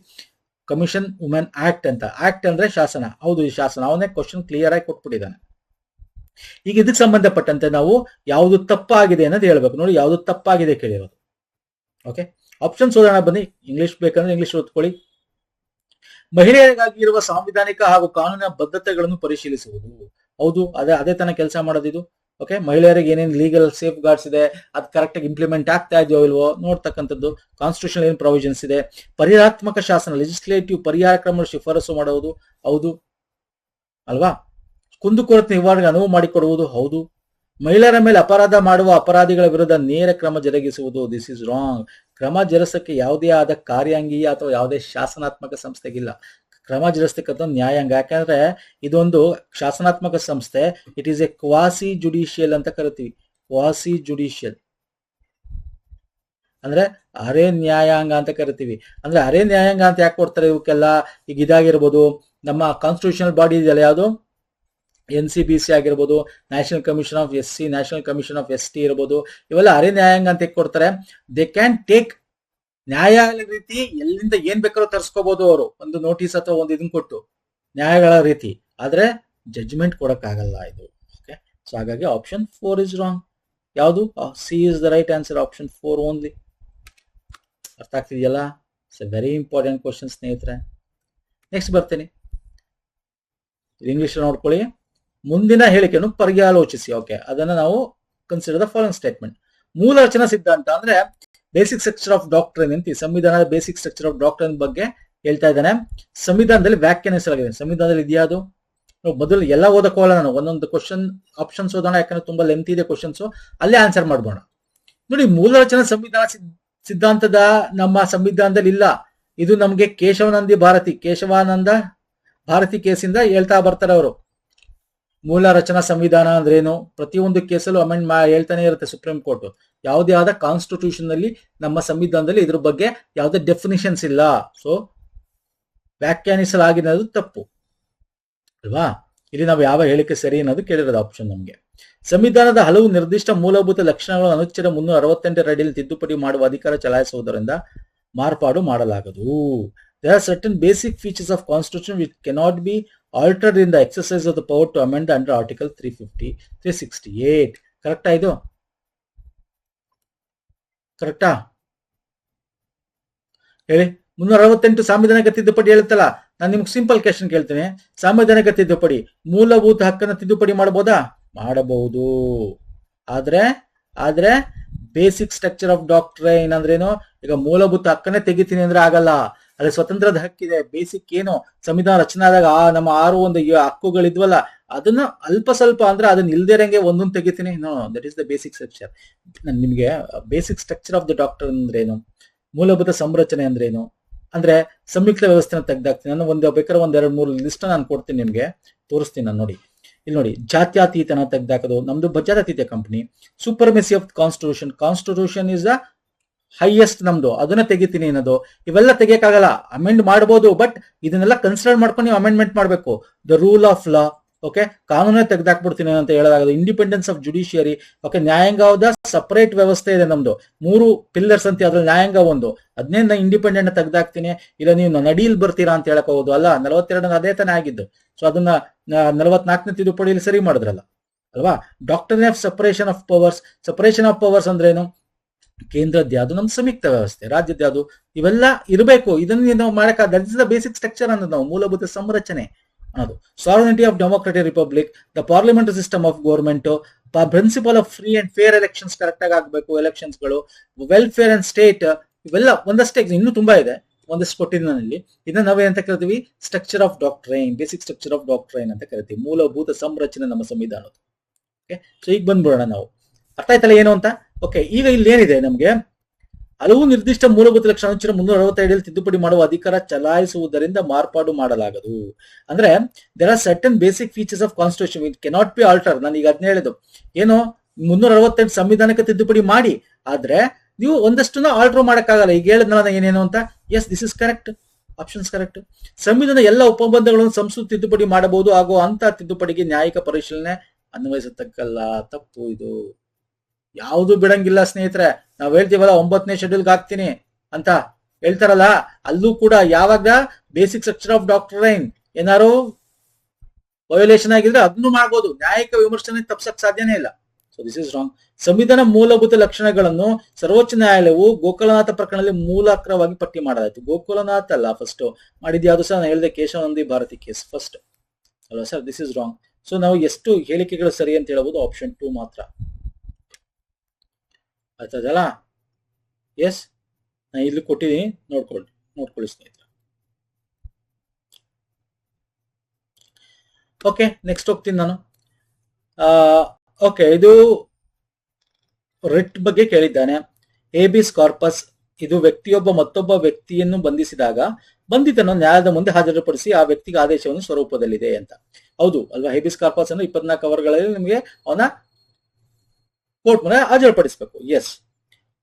ಕಮಿಷನ್ ವುಮೆನ್ ಆಕ್ಟ್ ಅಂತ. ಆಕ್ಟ್ ಅಂದ್ರೆ ಶಾಸನ. ಹೌದು, ಈ ಶಾಸನ. ಅವನೇ ಕ್ವಶನ್ ಕ್ಲಿಯರ್ ಆಗಿ ಕೊಟ್ಬಿಟ್ಟಿದ್ದಾನೆ. ಈಗ ಇದಕ್ಕೆ ಸಂಬಂಧಪಟ್ಟಂತೆ ನಾವು ಯಾವುದು ತಪ್ಪಾಗಿದೆ ಅನ್ನೋದು ಹೇಳ್ಬೇಕು. ನೋಡಿ, ಯಾವುದು ತಪ್ಪಾಗಿದೆ ಕೇಳಿರೋದು. ಓಕೆ, ಆಪ್ಷನ್ಸ್ ಓದೋಣ ಬನ್ನಿ. ಇಂಗ್ಲಿಷ್ ಬೇಕಂದ್ರೆ ಇಂಗ್ಲಿಷ್ ಓದ್ಕೊಳ್ಳಿ. ಮಹಿಳೆಯರಿಗಾಗಿ ಇರುವ ಸಾಂವಿಧಾನಿಕ ಹಾಗೂ ಕಾನೂನಿನ ಬದ್ಧತೆಗಳನ್ನು ಪರಿಶೀಲಿಸುವುದು. ಹೌದು, ಅದೇ ತನ ಕೆಲಸ ಮಾಡೋದಿದು. ಓಕೆ, ಮಹಿಳೆಯರಿಗೆ ಏನೇನು ಲೀಗಲ್ ಸೇಫ್ ಗಾರ್ಡ್ಸ್ ಇದೆ, ಅದು ಕರೆಕ್ಟ್ ಆಗಿ ಇಂಪ್ಲಿಮೆಂಟ್ ಆಗ್ತಾ ಇದೆಯೋ ಇಲ್ವೋ ನೋಡ್ತಕ್ಕಂಥದ್ದು. ಕಾನ್ಸ್ಟಿಟ್ಯೂಷನ್ ಏನ್ ಪ್ರೊವಿಷನ್ಸ್ ಇದೆ, ಪರಿಹಾರಾತ್ಮಕ ಶಾಸನ ಲೆಜಿಸ್ಲೇಟಿವ್ ಪರಿಹಾರ ಕ್ರಮ ಶಿಫಾರಸು ಮಾಡುವುದು. ಹೌದು ಅಲ್ವಾ? ಕುಂದುಕೊರತೆ ನಿವಾರಣೆಗೆ ಅನುವು ಮಾಡಿಕೊಡುವುದು. ಹೌದು. ಮಹಿಳೆಯರ ಮೇಲೆ ಅಪರಾಧ ಮಾಡುವ ಅಪರಾಧಿಗಳ ವಿರುದ್ಧ ನೇರ ಕ್ರಮ ಜರುಗಿಸುವುದು. This is wrong. ಕ್ರಮ ಜರುಗಿಸಕ್ಕೆ ಯಾವುದೇ ಆದ ಕಾರ್ಯಾಂಗೀಯ ಅಥವಾ ಯಾವುದೇ ಶಾಸನಾತ್ಮಕ ಸಂಸ್ಥೆಗಿಲ್ಲ. ಕ್ರಮ ಜರುಗಿಸ್ತಕ್ಕಂಥ ನ್ಯಾಯಾಂಗ. ಯಾಕಂದ್ರೆ ಇದೊಂದು ಶಾಸನಾತ್ಮಕ ಸಂಸ್ಥೆ. It is A quasi judicial ಅಂತ ಕರಿತೀವಿ. ಕ್ವಾಸಿ ಜುಡಿಷಿಯಲ್ ಅಂದ್ರೆ ಅರೆ ನ್ಯಾಯಾಂಗ ಅಂತ ಕರಿತೀವಿ. ಅಂದ್ರೆ ಅರೆ ನ್ಯಾಯಾಂಗ ಅಂತ ಯಾಕೆ ಕೊಡ್ತಾರೆ ಇವಕ್ಕೆಲ್ಲ? ಈಗ ಇದಾಗಿರ್ಬೋದು, ನಮ್ಮ ಕಾನ್ಸ್ಟಿಟ್ಯೂಷನಲ್ ಬಾಡಿ ಇದೆಯಲ್ಲ, ಯಾವುದು NCBC ಆಗಿರ್ಬೋದು, national commission of SC, national commission of ST ಇರ್ಬೋದು, ಇವೆಲ್ಲ ಅರೆ ನ್ಯಾಯಾಂಗ ಅಂತ ಕೊಡ್ತಾರೆ. ದೇ ಕ್ಯಾನ್ ಟೇಕ್ ನ್ಯಾಯಾಲಯ ರೀತಿ ಎಲ್ಲಿಂದ ಏನ್ ಬೇಕಾದ್ರೂ ತರಿಸ್ಕೋಬಹುದು ಅವರು, ಒಂದು ನೋಟಿಸ್ ಅಥವಾ ಒಂದು ಇದನ್ನ ಕೊಟ್ಟು ನ್ಯಾಯಗಳ ರೀತಿ. ಆದ್ರೆ ಜಡ್ಜ್ಮೆಂಟ್ ಕೊಡಕ್ಕಾಗಲ್ಲ ಇದು. ಓಕೆ, ಸೊ ಹಾಗಾಗಿ ಆಪ್ಷನ್ 4 ಇಸ್ ರಾಂಗ್. ಯಾವುದು? C is the right answer. Option 4 only. ಅರ್ಥ ಆಗ್ತಿದೆಯಲ್ಲ? It's a very important question ಸ್ನೇಹಿತರೆ. ನೆಕ್ಸ್ಟ್ ಬರ್ತೇನೆ. ಇಂಗ್ಲಿಷ್ ನೋಡ್ಕೊಳ್ಳಿ. ಮುಂದಿನ ಹೇಳಿಕೆಯನ್ನು ಪರ್ಯಾಲೋಚಿಸಿ. ಓಕೆ, ಅದನ್ನ ನಾವು ಕನ್ಸಿಡರ್ ದ ಫಾಲೋಯಿಂಗ್ ಸ್ಟೇಟ್ಮೆಂಟ್. ಮೂಲ ರಚನಾ ಸಿದ್ಧಾಂತ ಅಂದ್ರೆ ಬೇಸಿಕ್ ಸ್ಟ್ರಕ್ಚರ್ ಆಫ್ ಡಾಕ್ಟ್ರಿನ್ ಅಂತ. ಸಂವಿಧಾನದ ಬೇಸಿಕ್ ಸ್ಟ್ರಕ್ಚರ್ ಆಫ್ ಡಾಕ್ಟ್ರಿನ್ ಬಗ್ಗೆ ಹೇಳ್ತಾ ಇದ್ದಾನೆ. ಸಂವಿಧಾನದಲ್ಲಿ ವ್ಯಾಖ್ಯಾನಿಸಲಾಗಿದೆ. ಸಂವಿಧಾನದಲ್ಲಿ ಇದೆಯಾ ಅದು? ಮೊದಲು ಎಲ್ಲ ಓದಕ್ಕೋಲ್ಲ ನಾನು, ಒಂದೊಂದು ಕ್ವಶನ್ ಆಪ್ಷನ್ಸ್ ಓದೋಣ, ಯಾಕಂದ್ರೆ ತುಂಬಾ ಲೆಂತ್ ಇದೆ ಕ್ವಶನ್ಸ್. ಅಲ್ಲೇ ಆನ್ಸರ್ ಮಾಡ್ಬೋಣ. ನೋಡಿ, ಮೂಲ ರಚನಾ ಸಂವಿಧಾನ ಸಿದ್ಧಾಂತದ ನಮ್ಮ ಸಂವಿಧಾನದಲ್ಲಿ ಇಲ್ಲ. ಇದು ನಮ್ಗೆ ಕೇಶವಾನಂದ ಭಾರತಿ ಕೇಸಿಂದ ಹೇಳ್ತಾ ಬರ್ತಾರೆ ಅವರು. ಮೂಲ ರಚನಾ ಸಂವಿಧಾನ ಅಂದ್ರೆ ಏನು? ಪ್ರತಿಯೊಂದು ಕೇಸಲ್ಲೂ ಅಮೆಂಡ್ ಹೇಳ್ತಾನೆ ಇರುತ್ತೆ ಸುಪ್ರೀಂ ಕೋರ್ಟ್. ಯಾವುದೇ ಆದ ಕಾನ್ಸ್ಟಿಟ್ಯೂಷನ್ ನಲ್ಲಿ, ನಮ್ಮ ಸಂವಿಧಾನದಲ್ಲಿ ಇದ್ರ ಬಗ್ಗೆ ಯಾವುದೇ ಡೆಫಿನಿಷನ್ಸ್ ಇಲ್ಲ. ಸೊ ವ್ಯಾಖ್ಯಾನಿಸಲಾಗಿರೋದು ತಪ್ಪು ಅಲ್ವಾ? ಇಲ್ಲಿ ನಾವು ಯಾವ ಹೇಳಿಕೆ ಸರಿ ಅನ್ನೋದು ಕೇಳಿರೋದು ಆಪ್ಷನ್ ನಮಗೆ. ಸಂವಿಧಾನದ ಹಲವು ನಿರ್ದಿಷ್ಟ ಮೂಲಭೂತ ಲಕ್ಷಣಗಳು ಅನುಚ್ಛೇದ 368 ಅಡಿಯಲ್ಲಿ ತಿದ್ದುಪಡಿ ಮಾಡುವ ಅಧಿಕಾರ ಚಲಾಯಿಸುವುದರಿಂದ ಮಾರ್ಪಾಡು ಮಾಡಲಾಗದು. There are certain basic features of constitution which cannot be altered in the exercise of the power to amend under article 350, 368. ಕರೆಕ್ಟಾ ಇದು? ಕರೆಕ್ಟಾ ಹೇಳಿ. 368 ಸಾಂವಿಧಾನಿಕ ತಿದ್ದುಪಡಿ ಹೇಳುತ್ತಲ್ಲ. ನಾನು ನಿಮ್ಗೆ ಸಿಂಪಲ್ ಕ್ವೆಶ್ಚನ್ ಕೇಳ್ತೇನೆ. ಸಾಂವಿಧಾನಿಕ ತಿದ್ದುಪಡಿ ಮೂಲಭೂತ ಹಕ್ಕನ್ನ ತಿದ್ದುಪಡಿ ಮಾಡಬಹುದಾ? ಮಾಡಬಹುದು. ಆದ್ರೆ ಬೇಸಿಕ್ ಸ್ಟ್ರಕ್ಚರ್ ಆಫ್ ಡಾಕ್ಟ್ರೈನ್ ಅಂದ್ರೇನು? ಈಗ ಮೂಲಭೂತ ಹಕ್ಕನ್ನೇ ತೆಗಿತೀನಿ ಅಂದ್ರೆ ಆಗಲ್ಲ. ಅಲ್ಲಿ ಸ್ವತಂತ್ರದ ಹಕ್ಕಿದೆ. ಬೇಸಿಕ್ ಏನು ಸಂವಿಧಾನ ರಚನೆ ಆದಾಗ ನಮ್ಮ 6 ಒಂದು ಹಕ್ಕುಗಳಿದ್ವಲ್ಲ, ಅದನ್ನ ಅಲ್ಪ ಸ್ವಲ್ಪ ಅಂದ್ರೆ ಅದನ್ನ ಇಲ್ದೇರಂಗೆ ಒಂದೊಂದು ತೆಗಿತೀನಿ. No, that is the basic structure. ನಾನು ನಿಮ್ಗೆ basic structure of the doctrine ಅಂದ್ರೇನು, ಮೂಲಭೂತ ಸಂರಚನೆ ಅಂದ್ರೇನು ಅಂದ್ರೆ ಸಂಯುಕ್ತ ವ್ಯವಸ್ಥೆನ ತೆಗ್ದಾಕ್ತೀನಿ. ನಾನು ಬೇಕಾದ್ರೆ 1-2-3 ಲಿಸ್ಟ್ ನಾನು ಕೊಡ್ತೀನಿ, ನಿಮ್ಗೆ ತೋರಿಸ್ತೀನಿ. ನಾನು ನೋಡಿ, ಇಲ್ಲಿ ನೋಡಿ, ಜಾತ್ಯತೀತನ ತೆಗ್ದಾಕೋದು. ನಮ್ದು ಜಾತ್ಯತೀತ company. Supremacy of constitution is the highest ನಮ್ದು, ಅದನ್ನ ತೆಗಿತೀನಿ ಅನ್ನೋದು. ಇವೆಲ್ಲ ತೆಗಿಯಕ್ಕಾಗಲ್ಲ. ಅಮೆಂಡ್ ಮಾಡಬಹುದು, ಬಟ್ ಇದನ್ನೆಲ್ಲ ಕನ್ಸಿಡರ್ ಮಾಡ್ಕೊಂಡು ನೀವು ಅಮೆಂಡ್ಮೆಂಟ್ ಮಾಡಬೇಕು. The rule of law. Okay, ಕಾನೂನೇ ತೆಗೆದಾಕ್ಬಿಡ್ತೀನಿ ಅಂತ ಹೇಳಲಾಗದು. Independence of judiciary. ಓಕೆ, ನ್ಯಾಯಾಂಗದ ಸಪರೇಟ್ ವ್ಯವಸ್ಥೆ ಇದೆ ನಮ್ದು. 3 ಪಿಲ್ಲರ್ಸ್ ಅಂತ, ಅದ್ರಲ್ಲಿ ನ್ಯಾಯಾಂಗ ಒಂದು. ಅದನ್ನೇ ಇಂಡಿಪೆಂಡೆಂಟ್ ತೆಗೆದಾಕ್ತೀನಿ. ಇಲ್ಲ ನೀವು ನಡೀಲ್ ಬರ್ತೀರಾ ಅಂತ ಹೇಳಕ್ ಹೋಗುದು ಅಲ್ಲ. 42 ಅದೇ ತಾನೇ ಆಗಿದ್ದು. ಸೊ ಅದನ್ನ 44ನೇ ತಿದ್ದುಪಡಿಯಲ್ಲಿ ಸರಿ ಮಾಡಿದ್ರಲ್ಲ ಅಲ್ವಾ? Doctrine of separation of powers ಅಂದ್ರೇನು? ಕೇಂದ್ರದ್ದು ಯಾವುದು, ನಮ್ ಸಂಯುಕ್ತ ವ್ಯವಸ್ಥೆ. ರಾಜ್ಯದ ಯಾವುದು? ಇವೆಲ್ಲ ಇರಬೇಕು. ಇದನ್ನ ನಾವು ಮಾಡಕ್ that is the basic structure ಅನ್ನೋದು ನಾವು, ಮೂಲಭೂತ ಸಂರಚನೆ ಅನ್ನೋದು. Sovereignty of democratic republic, the parliamentary system of government, principle of free and fair elections correct ಆಗಿ ಆಗ್ಬೇಕು, ಎಲೆಕ್ಷನ್ಸ್ ಗಳು, ವೆಲ್ಫೇರ್ ಅಂಡ್ ಸ್ಟೇಟ್. ಇವೆಲ್ಲ ಒಂದಷ್ಟೇ, ಇನ್ನೂ ತುಂಬಾ ಇದೆ, ಒಂದಷ್ಟು ಕೊಟ್ಟಿದ್ದಲ್ಲಿ. ಇದನ್ನ ನಾವೇನಂತ ಕರಿತೀವಿ? Structure of doctrine, basic structure of doctrine ಅಂತ ಕರಿತೀವಿ. ಮೂಲಭೂತ ಸಂರಚನೆ ನಮ್ಮ ಸಂವಿಧಾನದ. ಓಕೆ, ಸೊ ಈಗ ಬಂದ್ಬಿಡೋಣ ನಾವು. ಅರ್ಥ ಆಯ್ತಲ್ಲ ಏನು ಅಂತ? ಓಕೆ, ಈಗ ಇಲ್ಲಿ ಏನಿದೆ ನಮ್ಗೆ? ಹಲವು ನಿರ್ದಿಷ್ಟ ಮೂಲಭೂತ ಲಕ್ಷಣ ಅನುಚ್ಛೇದ 365 ತಿದ್ದುಪಡಿ ಮಾಡುವ ಅಧಿಕಾರ ಚಲಾಯಿಸುವುದರಿಂದ ಮಾರ್ಪಾಡು ಮಾಡಲಾಗದು. ಅಂದ್ರೆ there are certain basic features of constitution which cannot be alter. ನಾನು ಈಗ ಅದನ್ನ ಹೇಳಿದ್ದು ಏನು, 368 ಸಂವಿಧಾನಕ್ಕೆ ತಿದ್ದುಪಡಿ ಮಾಡಿ, ಆದ್ರೆ ನೀವು ಒಂದಷ್ಟನ್ನ ಆಲ್ಟರ್ ಮಾಡಕ್ಕಾಗಲ್ಲ. ಈಗ ಹೇಳಿದ್ನಲ್ಲ ಏನೇನು ಅಂತ. Yes, this is correct. Options correct. ಸಂವಿಧಾನ ಎಲ್ಲ ಒಪ್ಪಂದಗಳನ್ನು ಸಂಸ್ಕೃತಿ ತಿದ್ದುಪಡಿ ಮಾಡಬಹುದು ಹಾಗೂ ಅಂತ ತಿದ್ದುಪಡಿಗೆ ನ್ಯಾಯಿಕ ಪರಿಶೀಲನೆ ಅನ್ವಯಿಸತಕ್ಕಲ್ಲ. ತಪ್ಪು ಇದು. ಯಾವುದು ಬಿಡಂಗಿಲ್ಲ ಸ್ನೇಹಿತರೆ. ನಾವ್ ಹೇಳ್ತೀವಲ್ಲ 9ನೇ ಶೆಡ್ಯೂಲ್ಗೆ ಹಾಕ್ತೀನಿ ಅಂತ ಹೇಳ್ತಾರಲ್ಲ, ಅಲ್ಲೂ ಕೂಡ ಯಾವಾಗ ಬೇಸಿಕ್ ಸ್ಟ್ರಕ್ಚರ್ ಆಫ್ ಡಾಕ್ಟ್ರೈನ್ ಏನಾರು ವಯೋಲೇಷನ್ ಆಗಿದ್ರೆ ಅದನ್ನು ಮಾಡ್ಬೋದು. ನ್ಯಾಯಿಕ ವಿಮರ್ಶನೆ ತಪ್ಸಕ್ ಸಾಧ್ಯನೇ ಇಲ್ಲ. So this is wrong. ಸಂವಿಧಾನ ಮೂಲಭೂತ ಲಕ್ಷಣಗಳನ್ನು ಸರ್ವೋಚ್ಚ ನ್ಯಾಯಾಲಯವು ಗೋಕುಲನಾಥ ಪ್ರಕರಣದಲ್ಲಿ ಮೂಲಾಗ್ರವಾಗಿ ಪಟ್ಟಿ ಮಾಡಲಾಯಿತು. ಗೋಕುಲನಾಥ್ ಅಲ್ಲ ಫಸ್ಟ್ ಮಾಡಿದ್ ಯಾವುದು ಸರ್? ನಾನು ಹೇಳಿದೆ ಕೇಶವಾನಂದಿ ಭಾರತಿ ಕೇಸ್ ಫಸ್ಟ್ ಅಲ್ವಾ sir? This is wrong. So ನಾವು ಎಷ್ಟು ಹೇಳಿಕೆಗಳು ಸರಿ ಅಂತ ಹೇಳ್ಬೋದು? ಆಪ್ಷನ್ 2 ಮಾತ್ರ. ಆಯ್ತದಲ್ಲ? ಎಸ್, ನಾನು ಇಲ್ಲಿ ಕೊಟ್ಟಿದ್ದೀನಿ, ನೋಡ್ಕೊಳ್ಳಿ ಸ್ನೇಹಿತರೆ. ಓಕೆ, ನೆಕ್ಸ್ಟ್ ಹೋಗ್ತೀನಿ ನಾನು. ಓಕೆ, ಇದು ರಿಟ್ ಬಗ್ಗೆ ಕೇಳಿದ್ದಾನೆ. ಹೇಬಿಸ್ ಕಾರ್ಪಸ್ ಇದು ವ್ಯಕ್ತಿಯೊಬ್ಬ ಮತ್ತೊಬ್ಬ ವ್ಯಕ್ತಿಯನ್ನು ಬಂಧಿಸಿದಾಗ ಬಂಧಿತನ ನ್ಯಾಯದ ಮುಂದೆ ಹಾಜರುಪಡಿಸಿ ಆ ವ್ಯಕ್ತಿಗೆ ಆದೇಶವನ್ನು ಸ್ವರೂಪದಲ್ಲಿದೆ ಅಂತ. ಹೌದು ಅಲ್ವಾ? ಹೇಬಿಸ್ ಕಾರ್ಪಸ್ ಅನ್ನು 24 ಅವರ್ಗಳಲ್ಲಿ ನಿಮಗೆ ಅವನ ಕೋರ್ಟ್ ಮುಂದೆ ಹಾಜರುಪಡಿಸಬೇಕು. ಎಸ್.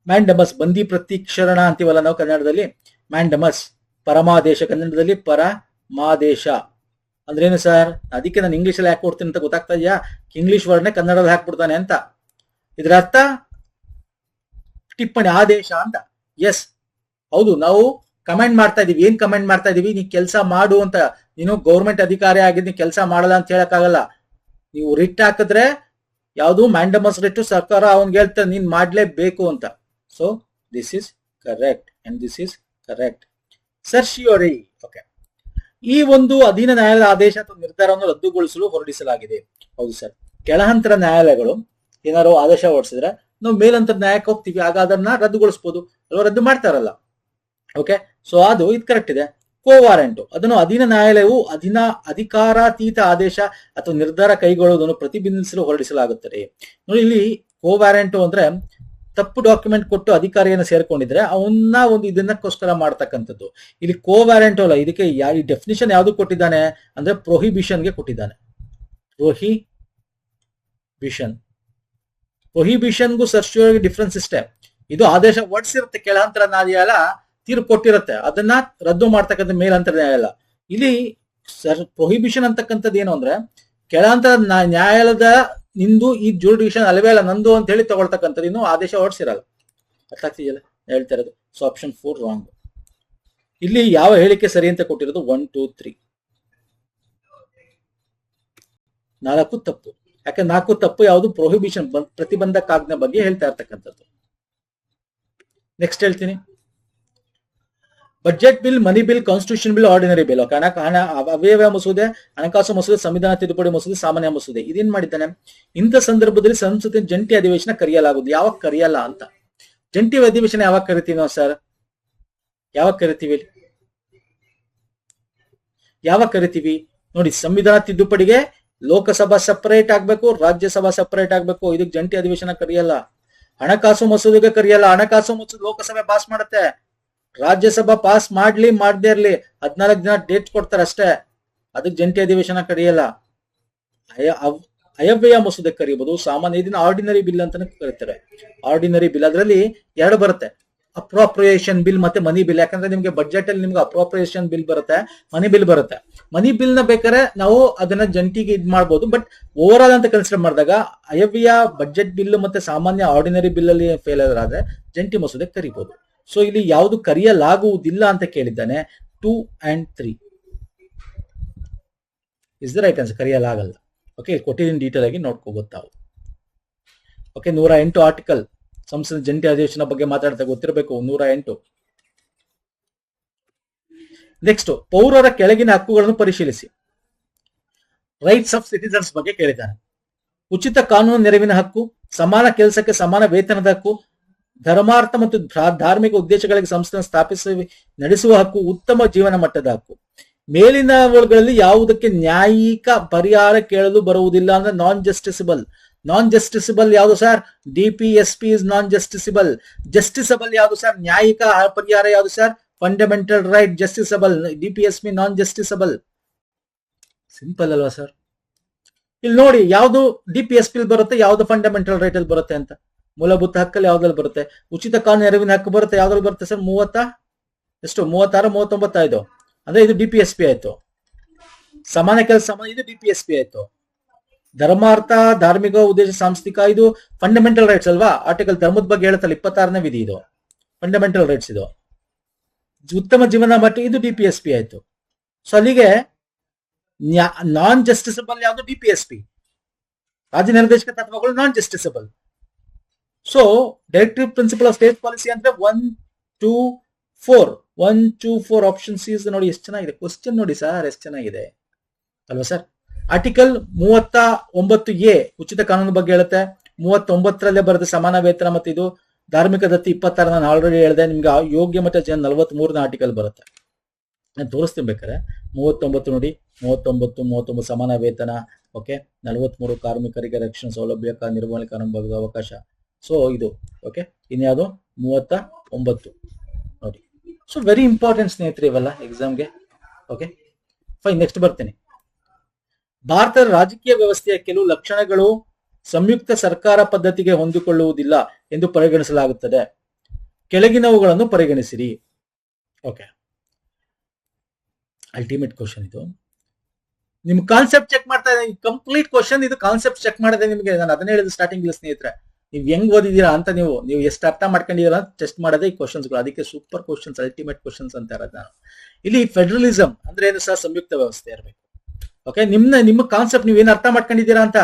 ಮ್ಯಾಂಡಮಸ್ ಬಂದಿ ಪ್ರತಿಕ್ಷರಣ ಅಂತೀವಲ್ಲ ನಾವು ಕನ್ನಡದಲ್ಲಿ. ಮ್ಯಾಂಡಮಸ್ ಪರಮಾದೇಶ, ಕನ್ನಡದಲ್ಲಿ ಪರಮಾದೇಶ ಅಂದ್ರೇನು ಸರ್? ಅದಕ್ಕೆ ನಾನು ಇಂಗ್ಲಿಷಲ್ಲಿ ಯಾಕೆ ಕೊಡ್ತೀನಿ ಅಂತ ಗೊತ್ತಾಗ್ತಾ ಇದೆಯಾ? ಇಂಗ್ಲಿಷ್ ವರ್ಡ್ನೆ ಕನ್ನಡದಲ್ಲಿ ಹಾಕ್ಬಿಡ್ತಾನೆ ಅಂತ. ಇದರ ಅರ್ಥ ಟಿಪ್ಪಣಿ, ಆದೇಶ ಅಂತ. ಎಸ್, ಹೌದು. ನಾವು ಕಮೆಂಟ್ ಮಾಡ್ತಾ ಇದೀವಿ. ಏನ್ ಕಮೆಂಟ್ ಮಾಡ್ತಾ ಇದೀವಿ? ನೀ ಕೆಲಸ ಮಾಡು ಅಂತ. ನೀನು ಗೌರ್ಮೆಂಟ್ ಅಧಿಕಾರಿ ಆಗಿದ್ದು ನೀ ಕೆಲಸ ಮಾಡಲ್ಲ ಅಂತ ಹೇಳಕ್ಕಾಗಲ್ಲ. ನೀವು ರಿಟ್ ಹಾಕಿದ್ರೆ ಯಾವುದು ಮ್ಯಾಂಡಮಸ್ ರಿಟ್, ಸರ್ಕಾರ ಅವನ್ಗೆ ಹೇಳ್ತಾರೆ ನೀನ್ ಮಾಡ್ಲೇಬೇಕು ಅಂತ. So this is correct and this is correct. ಸರ್ಶಿಯೋರಿ. ಓಕೆ, ಈ ಒಂದು ಅಧೀನ ನ್ಯಾಯಾಲಯದ ಆದೇಶ ಅಥವಾ ನಿರ್ಧಾರವನ್ನು ರದ್ದುಗೊಳಿಸಲು ಹೊರಡಿಸಲಾಗಿದೆ. ಹೌದು ಸರ್. ಕೆಳಹಂತರ ನ್ಯಾಯಾಲಯಗಳು ಏನಾದ್ರು ಆದೇಶ ಹೊರಡಿಸಿದ್ರೆ ನಾವು ಮೇಲಂತರ ನ್ಯಾಯಕ್ಕೆ ಹೋಗ್ತೀವಿ, ಆಗ ಅದನ್ನ ರದ್ದುಗೊಳಿಸಬಹುದು ಅಲ್ವಾ? ರದ್ದು ಮಾಡ್ತಾರಲ್ಲ. ಓಕೆ, ಸೊ ಅದು ಇದು ಕರೆಕ್ಟ್ ಇದೆ. ಕೋವಾರೆಂಟು ಅದನ್ನು ಅಧೀನ ನ್ಯಾಯಾಲಯವು ಅಧಿಕಾರಾತೀತ ಆದೇಶ ಅಥವಾ ನಿರ್ಧಾರ ಕೈಗೊಳ್ಳುವುದನ್ನು ಪ್ರತಿಬಿಂಬಿಸಲು ಹೊರಡಿಸಲಾಗುತ್ತದೆ. ನೋಡಿ, ಇಲ್ಲಿ ಕೋವಾರೆಂಟು ಅಂದ್ರೆ ತಪ್ಪು ಡಾಕ್ಯುಮೆಂಟ್ ಕೊಟ್ಟು ಅಧಿಕಾರಿಯನ್ನು ಸೇರ್ಕೊಂಡಿದ್ರೆ ಅವನ್ನ ಒಂದು ಇದನ್ನಕ್ಕೋಸ್ಕರ ಮಾಡ್ತಕ್ಕಂಥದ್ದು. ಇಲ್ಲಿ ಕೋವ್ಯಾರೆಂಟ್ ಅಲ್ಲ. ಇದಕ್ಕೆ ಈ ಡೆಫಿನಿಷನ್ ಯಾವ್ದು ಕೊಟ್ಟಿದ್ದಾನೆ ಅಂದ್ರೆ ಪ್ರೊಹಿಬಿಷನ್ಗೆ ಕೊಟ್ಟಿದ್ದಾನೆ. ಪ್ರೊಹಿಬಿಷನ್ಗೂ ಸರ್ಶ್ಯೂರ್ಗೆ ಡಿಫ್ರೆನ್ಸ್ ಇಷ್ಟೇ. ಇದು ಆದೇಶ ಹೊರಡಿಸಿರುತ್ತೆ, ಕೆಳಹಂತರ ನ್ಯಾಯಾಲಯ ತೀರ್ಪು ಕೊಟ್ಟಿರುತ್ತೆ, ಅದನ್ನ ರದ್ದು ಮಾಡ್ತಕ್ಕಂಥ ಮೇಲಂತರ ನ್ಯಾಯಾಲಯ. ಇಲ್ಲಿ ಪ್ರೊಹಿಬಿಷನ್ ಅಂತಕ್ಕಂಥದ್ದು ಏನು ಅಂದ್ರೆ ಕೆಳಹಂತರ ನ್ಯಾಯಾಲಯದ ನಿಂದು ಈ ಜೂರಿಡಿಕ್ಷನ್ ಅಲ್ಲವೇ ಅಲ್ಲ ನಂದು ಅಂತ ಹೇಳಿ ತಗೊಳ್ತಕ್ಕಂಥದ್ದು, ಇನ್ನು ಆದೇಶ ಹೊರಡಿಸಿರಲ್ಲ. ಅರ್ಥ ಆಗ್ತಿದೆಯಲ್ಲ ಹೇಳ್ತಾ ಇರೋದು? So option 4 wrong. ಇಲ್ಲಿ ಯಾವ ಹೇಳಿಕೆ ಸರಿ ಅಂತ ಕೊಟ್ಟಿರೋದು? 1, 2, 3 4 ತಪ್ಪು. ಯಾಕೆ 4 ತಪ್ಪು? ಯಾವುದು? ಪ್ರೊಹಿಬಿಷನ್, ಪ್ರತಿಬಂಧಕಾಜ್ಞೆ ಬಗ್ಗೆ ಹೇಳ್ತಾ ಇರ್ತಕ್ಕಂಥದ್ದು. ನೆಕ್ಸ್ಟ್ ಹೇಳ್ತೀನಿ. ಬಜೆಟ್ ಬಿಲ್, ಮನಿ bill, constitution bill, ordinary bill. ಅವ್ಯಯ ಮಸೂದೆ, ಹಣಕಾಸು ಮಸೂದೆ, ಸಂವಿಧಾನ ತಿದ್ದುಪಡಿ ಮಸೂದೆ, ಸಾಮಾನ್ಯ ಮಸೂದೆ. ಇದೇನ್ ಮಾಡಿದ್ದಾನೆ? ಇಂಥ ಸಂದರ್ಭದಲ್ಲಿ ಸಂಸತ್ತಿನ ಜಂಟಿ ಅಧಿವೇಶನ ಕರೆಯಲಾಗುವುದು. ಯಾವಾಗ ಕರೆಯಲ್ಲ ಅಂತ? ಜಂಟಿ ಅಧಿವೇಶನ ಯಾವಾಗ ಕರಿತೀವಿ ನಾವು ಸರ್? ಯಾವಾಗ ಕರಿತೀವಿ? ಯಾವಾಗ ಕರಿತೀವಿ ನೋಡಿ? ಸಂವಿಧಾನ ತಿದ್ದುಪಡಿಗೆ ಲೋಕಸಭಾ ಸಪರೇಟ್ ಆಗ್ಬೇಕು, ರಾಜ್ಯಸಭಾ ಸಪರೇಟ್ ಆಗ್ಬೇಕು. ಇದಕ್ಕೆ ಜಂಟಿ ಅಧಿವೇಶನ ಕರೆಯಲ್ಲ. ಹಣಕಾಸು ಮಸೂದೆಗೆ ಕರೆಯಲ್ಲ. ಹಣಕಾಸು ಮಸೂದೆ ಲೋಕಸಭೆ ಪಾಸ್ ಮಾಡುತ್ತೆ, ರಾಜ್ಯಸಭಾ ಪಾಸ್ ಮಾಡ್ಲಿ ಮಾಡದೇ ಇರ್ಲಿ 14 ದಿನ ಡೇಟ್ ಕೊಡ್ತಾರೆ ಅಷ್ಟೇ. ಅದಕ್ಕೆ ಜಂಟಿ ಅಧಿವೇಶನ ಕರೆಯಲ್ಲ. ಅಯವ್ಯಯ ಮಸೂದೆ ಕರೀಬಹುದು. ಸಾಮಾನ್ಯ ಇದನ್ನ ಆರ್ಡಿನರಿ ಬಿಲ್ ಅಂತಾನೆ ಕರೀತಾರೆ. ಆರ್ಡಿನರಿ ಬಿಲ್ ಅದರಲ್ಲಿ 2 ಬರುತ್ತೆ, ಅಪ್ರೋಪ್ರಿಯೇಷನ್ ಬಿಲ್ ಮತ್ತೆ ಮನಿ ಬಿಲ್. ಯಾಕಂದ್ರೆ ನಿಮ್ಗೆ ಬಜೆಟ್ ಅಲ್ಲಿ ನಿಮ್ಗೆ ಅಪ್ರೋಪ್ರಿಯೇಷನ್ ಬಿಲ್ ಬರುತ್ತೆ, ಮನಿ ಬಿಲ್ ಬರುತ್ತೆ. ಮನಿ ಬಿಲ್ ನ ಬೇಕಾದ್ರೆ ನಾವು ಅದನ್ನ ಜಂಟಿಗೆ ಇದ್ ಮಾಡ್ಬೋದು. ಬಟ್ ಓವರ್ ಆಲ್ ಅಂತ ಕನ್ಸಿಡರ್ ಮಾಡಿದಾಗ ಅಯವ್ಯಯ, ಬಜೆಟ್ ಬಿಲ್ ಮತ್ತೆ ಸಾಮಾನ್ಯ ಆರ್ಡಿನರಿ ಬಿಲ್ ಅಲ್ಲಿ ಫೇಲ್ ಆದ್ರೆ ಜಂಟಿ ಮಸೂದೆ ಕರಿಬಹುದು. ಸೊ ಇಲ್ಲಿ ಯಾವುದು ಕರೆಯಲಾಗುವುದಿಲ್ಲ ಅಂತ ಕೇಳಿದ್ದಾನೆ. 2 and 3 is the right answer. ಕರೆಯಲಾಗಲ್ಲ. ಓಕೆ, ಕೊಟ್ಟಿದ್ದೀನಿ ಡೀಟೇಲ್ ಆಗಿ ನೋಡ್ಕೋಬಹುದು. ಓಕೆ, 108 ಆರ್ಟಿಕಲ್ ಸಂಸತ್ ಜಂಟಿ ಅಧಿವೇಶನ ಬಗ್ಗೆ ಮಾತಾಡ್ತಾ ಗೊತ್ತಿರಬೇಕು. 108. ನೆಕ್ಸ್ಟ್, ಪೌರರ ಕೆಳಗಿನ ಹಕ್ಕುಗಳನ್ನು ಪರಿಶೀಲಿಸಿ. ರೈಟ್ಸ್ ಆಫ್ ಸಿಟಿಸನ್ಸ್ ಬಗ್ಗೆ ಕೇಳಿದ್ದಾನೆ. ಉಚಿತ ಕಾನೂನು ನೆರವಿನ ಹಕ್ಕು, ಸಮಾನ ಕೆಲಸಕ್ಕೆ ಸಮಾನ ವೇತನದ ಹಕ್ಕು, ಧರ್ಮಾರ್ಥ ಮತ್ತು ಧಾರ್ಮಿಕ ಉದ್ದೇಶಗಳಿಗೆ ಸಂಸ್ಥೆಯನ್ನು ಸ್ಥಾಪಿಸಿ ನಡೆಸುವ ಹಕ್ಕು, ಉತ್ತಮ ಜೀವನ ಮಟ್ಟದ ಹಕ್ಕು. ಮೇಲಿನವುಗಳಲ್ಲಿ ಯಾವುದಕ್ಕೆ ನ್ಯಾಯಿಕ ಪರಿಹಾರ ಕೇಳಲು ಬರುವುದಿಲ್ಲ ಅಂದ್ರೆ ನಾನ್ ಜಸ್ಟಿಸಬಲ್. ನಾನ್ ಜಸ್ಟಿಸಬಲ್ ಯಾವುದು sir? DPSP is non justiciable. Justiciable ಯಾವುದು ಸರ್? ನ್ಯಾಯಿಕ ಪರಿಹಾರ ಯಾವುದು sir? Fundamental right justiciable. DPSP non justiciable. Simple ಅಲ್ವಾ ಸರ್? ಇಲ್ಲಿ ನೋಡಿ ಯಾವುದು DPSP ಬರುತ್ತೆ, ಯಾವ್ದು ಫಂಡಮೆಂಟಲ್ ರೈಟ್ ಅಲ್ಲಿ ಬರುತ್ತೆ ಅಂತ. ಮೂಲಭೂತ ಹಕ್ಕಲ್ಲಿ ಯಾವ್ದ್ರಲ್ಲಿ ಬರುತ್ತೆ? ಉಚಿತ ಕಾನೂನು ನೆರವಿನ ಹಕ್ಕು ಬರುತ್ತೆ. ಯಾವ್ದ್ರಲ್ಲಿ ಬರುತ್ತೆ ಸರ್? 36, 39. ಅಂದ್ರೆ ಇದು DPSP ಆಯ್ತು. ಸಮಾನ ಕೆಲಸ ಇದು DPSP ಆಯ್ತು. ಧರ್ಮಾರ್ಥ, ಧಾರ್ಮಿಕ ಉದ್ದೇಶ, ಸಾಂಸ್ಥಿಕ, ಇದು ಫಂಡಮೆಂಟಲ್ ರೈಟ್ಸ್ ಅಲ್ವಾ. ಆರ್ಟಿಕಲ್ ಧರ್ಮದ ಬಗ್ಗೆ ಹೇಳುತ್ತಲ್ಲ, 26ನೇ ವಿಧಿ ಇದು ಫಂಡಮೆಂಟಲ್ ರೈಟ್ಸ್. ಇದು ಉತ್ತಮ ಜೀವನ ಮಟ್ಟ, ಇದು DPSP ಆಯ್ತು. ಸೊ ಅಲ್ಲಿಗೆ ನಾನ್ ಜಸ್ಟಿಸಬಲ್ ಯಾವುದು? DPSP. ರಾಜ್ಯ ನಿರ್ದೇಶಕ ತತ್ವಗಳು non justiciable. So directive principle of state policy ಅಂದ್ರೆ 1, 2, 4 ಆಪ್ಷನ್ ಸಿ ನೋಡಿ. ಎಷ್ಟು ಚೆನ್ನಾಗಿದೆ ಕ್ವಶನ್ ನೋಡಿ ಸರ್, ಎಷ್ಟು ಚೆನ್ನಾಗಿದೆ ಅಲ್ವಾ ಸರ್. ಆರ್ಟಿಕಲ್ 39A ಉಚಿತ ಕಾನೂನು ಬಗ್ಗೆ ಹೇಳುತ್ತೆ. 39ರಲ್ಲೇ ಬರುತ್ತೆ ಸಮಾನ ವೇತನ ಮತ್ತು ಇದು ಧಾರ್ಮಿಕ ದತ್ತಿ 26 ನಾನು ಆಲ್ರೆಡಿ ಹೇಳಿದೆ. ನಿಮ್ಗೆ ಯೋಗ್ಯ ಮಟ್ಟ ಜನ 43ನೇ ಆರ್ಟಿಕಲ್ ಬರುತ್ತೆ. ನಾನು ತೋರಿಸ್ತೀನಿ ಬೇಕಾದ್ರೆ. 39 ನೋಡಿ, 39 ಸಮಾನ ವೇತನ. ಓಕೆ, 43 ಕಾರ್ಮಿಕರಿಗೆ ರಕ್ಷಣಾ ಸೌಲಭ್ಯ, ನಿರ್ವಹಣೆ ಕಾನೂನು ಭಾಗದ ಅವಕಾಶ. ಸೊ ಇದು ಓಕೆ. ಇನ್ಯಾವುದು 39 ನೋಡಿ. ಸೊ ವೆರಿ ಇಂಪಾರ್ಟೆಂಟ್ ಸ್ನೇಹಿತರೆ ಇವೆಲ್ಲ ಎಕ್ಸಾಮ್ಗೆ. Okay fine. ನೆಕ್ಸ್ಟ್ ಬರ್ತೀನಿ. ಭಾರತದ ರಾಜಕೀಯ ವ್ಯವಸ್ಥೆಯ ಕೆಲವು ಲಕ್ಷಣಗಳು ಸಂಯುಕ್ತ ಸರ್ಕಾರ ಪದ್ಧತಿಗೆ ಹೊಂದಿಕೊಳ್ಳುವುದಿಲ್ಲ ಎಂದು ಪರಿಗಣಿಸಲಾಗುತ್ತದೆ. ಕೆಳಗಿನವುಗಳನ್ನು ಪರಿಗಣಿಸಿರಿ. ಓಕೆ, ಅಲ್ಟಿಮೇಟ್ ಕ್ವಶನ್ ಇದು. ನಿಮ್ ಕಾನ್ಸೆಪ್ಟ್ ಚೆಕ್ ಮಾಡ್ತಾ ಇದ್ದೀನಿ. ಕಂಪ್ಲೀಟ್ ಕ್ವಶನ್ ಇದು. ಕಾನ್ಸೆಪ್ಟ್ ಚೆಕ್ ಮಾಡಿದೆ ನಿಮಗೆ. ನಾನು ಅದನ್ನ ಹೇಳಿದ ಸ್ಟಾರ್ಟಿಂಗ್ ಸ್ನೇಹಿತರೆ, ನೀವು ಹೆಂಗ್ ಓದಿದೀರಾ ಅಂತ, ನೀವು ಎಷ್ಟು ಅರ್ಥ ಮಾಡ್ಕೊಂಡಿದ್ದೀರಾ ಅಂತ ಟೆಸ್ಟ್ ಮಾಡೋದೇ ಈ ಕ್ವಶನ್ಸ್ಗಳು. ಅದಕ್ಕೆ ಸೂಪರ್ ಕ್ವಶನ್ಸ್, ಅಲ್ಟಿಮೇಟ್ ಕ್ವಶನ್ಸ್ ಅಂತ ಇರೋದು ನಾನು. ಇಲ್ಲಿ ಫೆಡರಲಿಸಂ ಅಂದ್ರೆ ಏನು ಸರ್? ಸಂಯುಕ್ತ ವ್ಯವಸ್ಥೆ ಇರಬೇಕು. ಓಕೆ, ನಿಮ್ಮ ಕಾನ್ಸೆಪ್ಟ್ ನೀವೇನು ಅರ್ಥ ಮಾಡ್ಕೊಂಡಿದ್ದೀರಾ ಅಂತ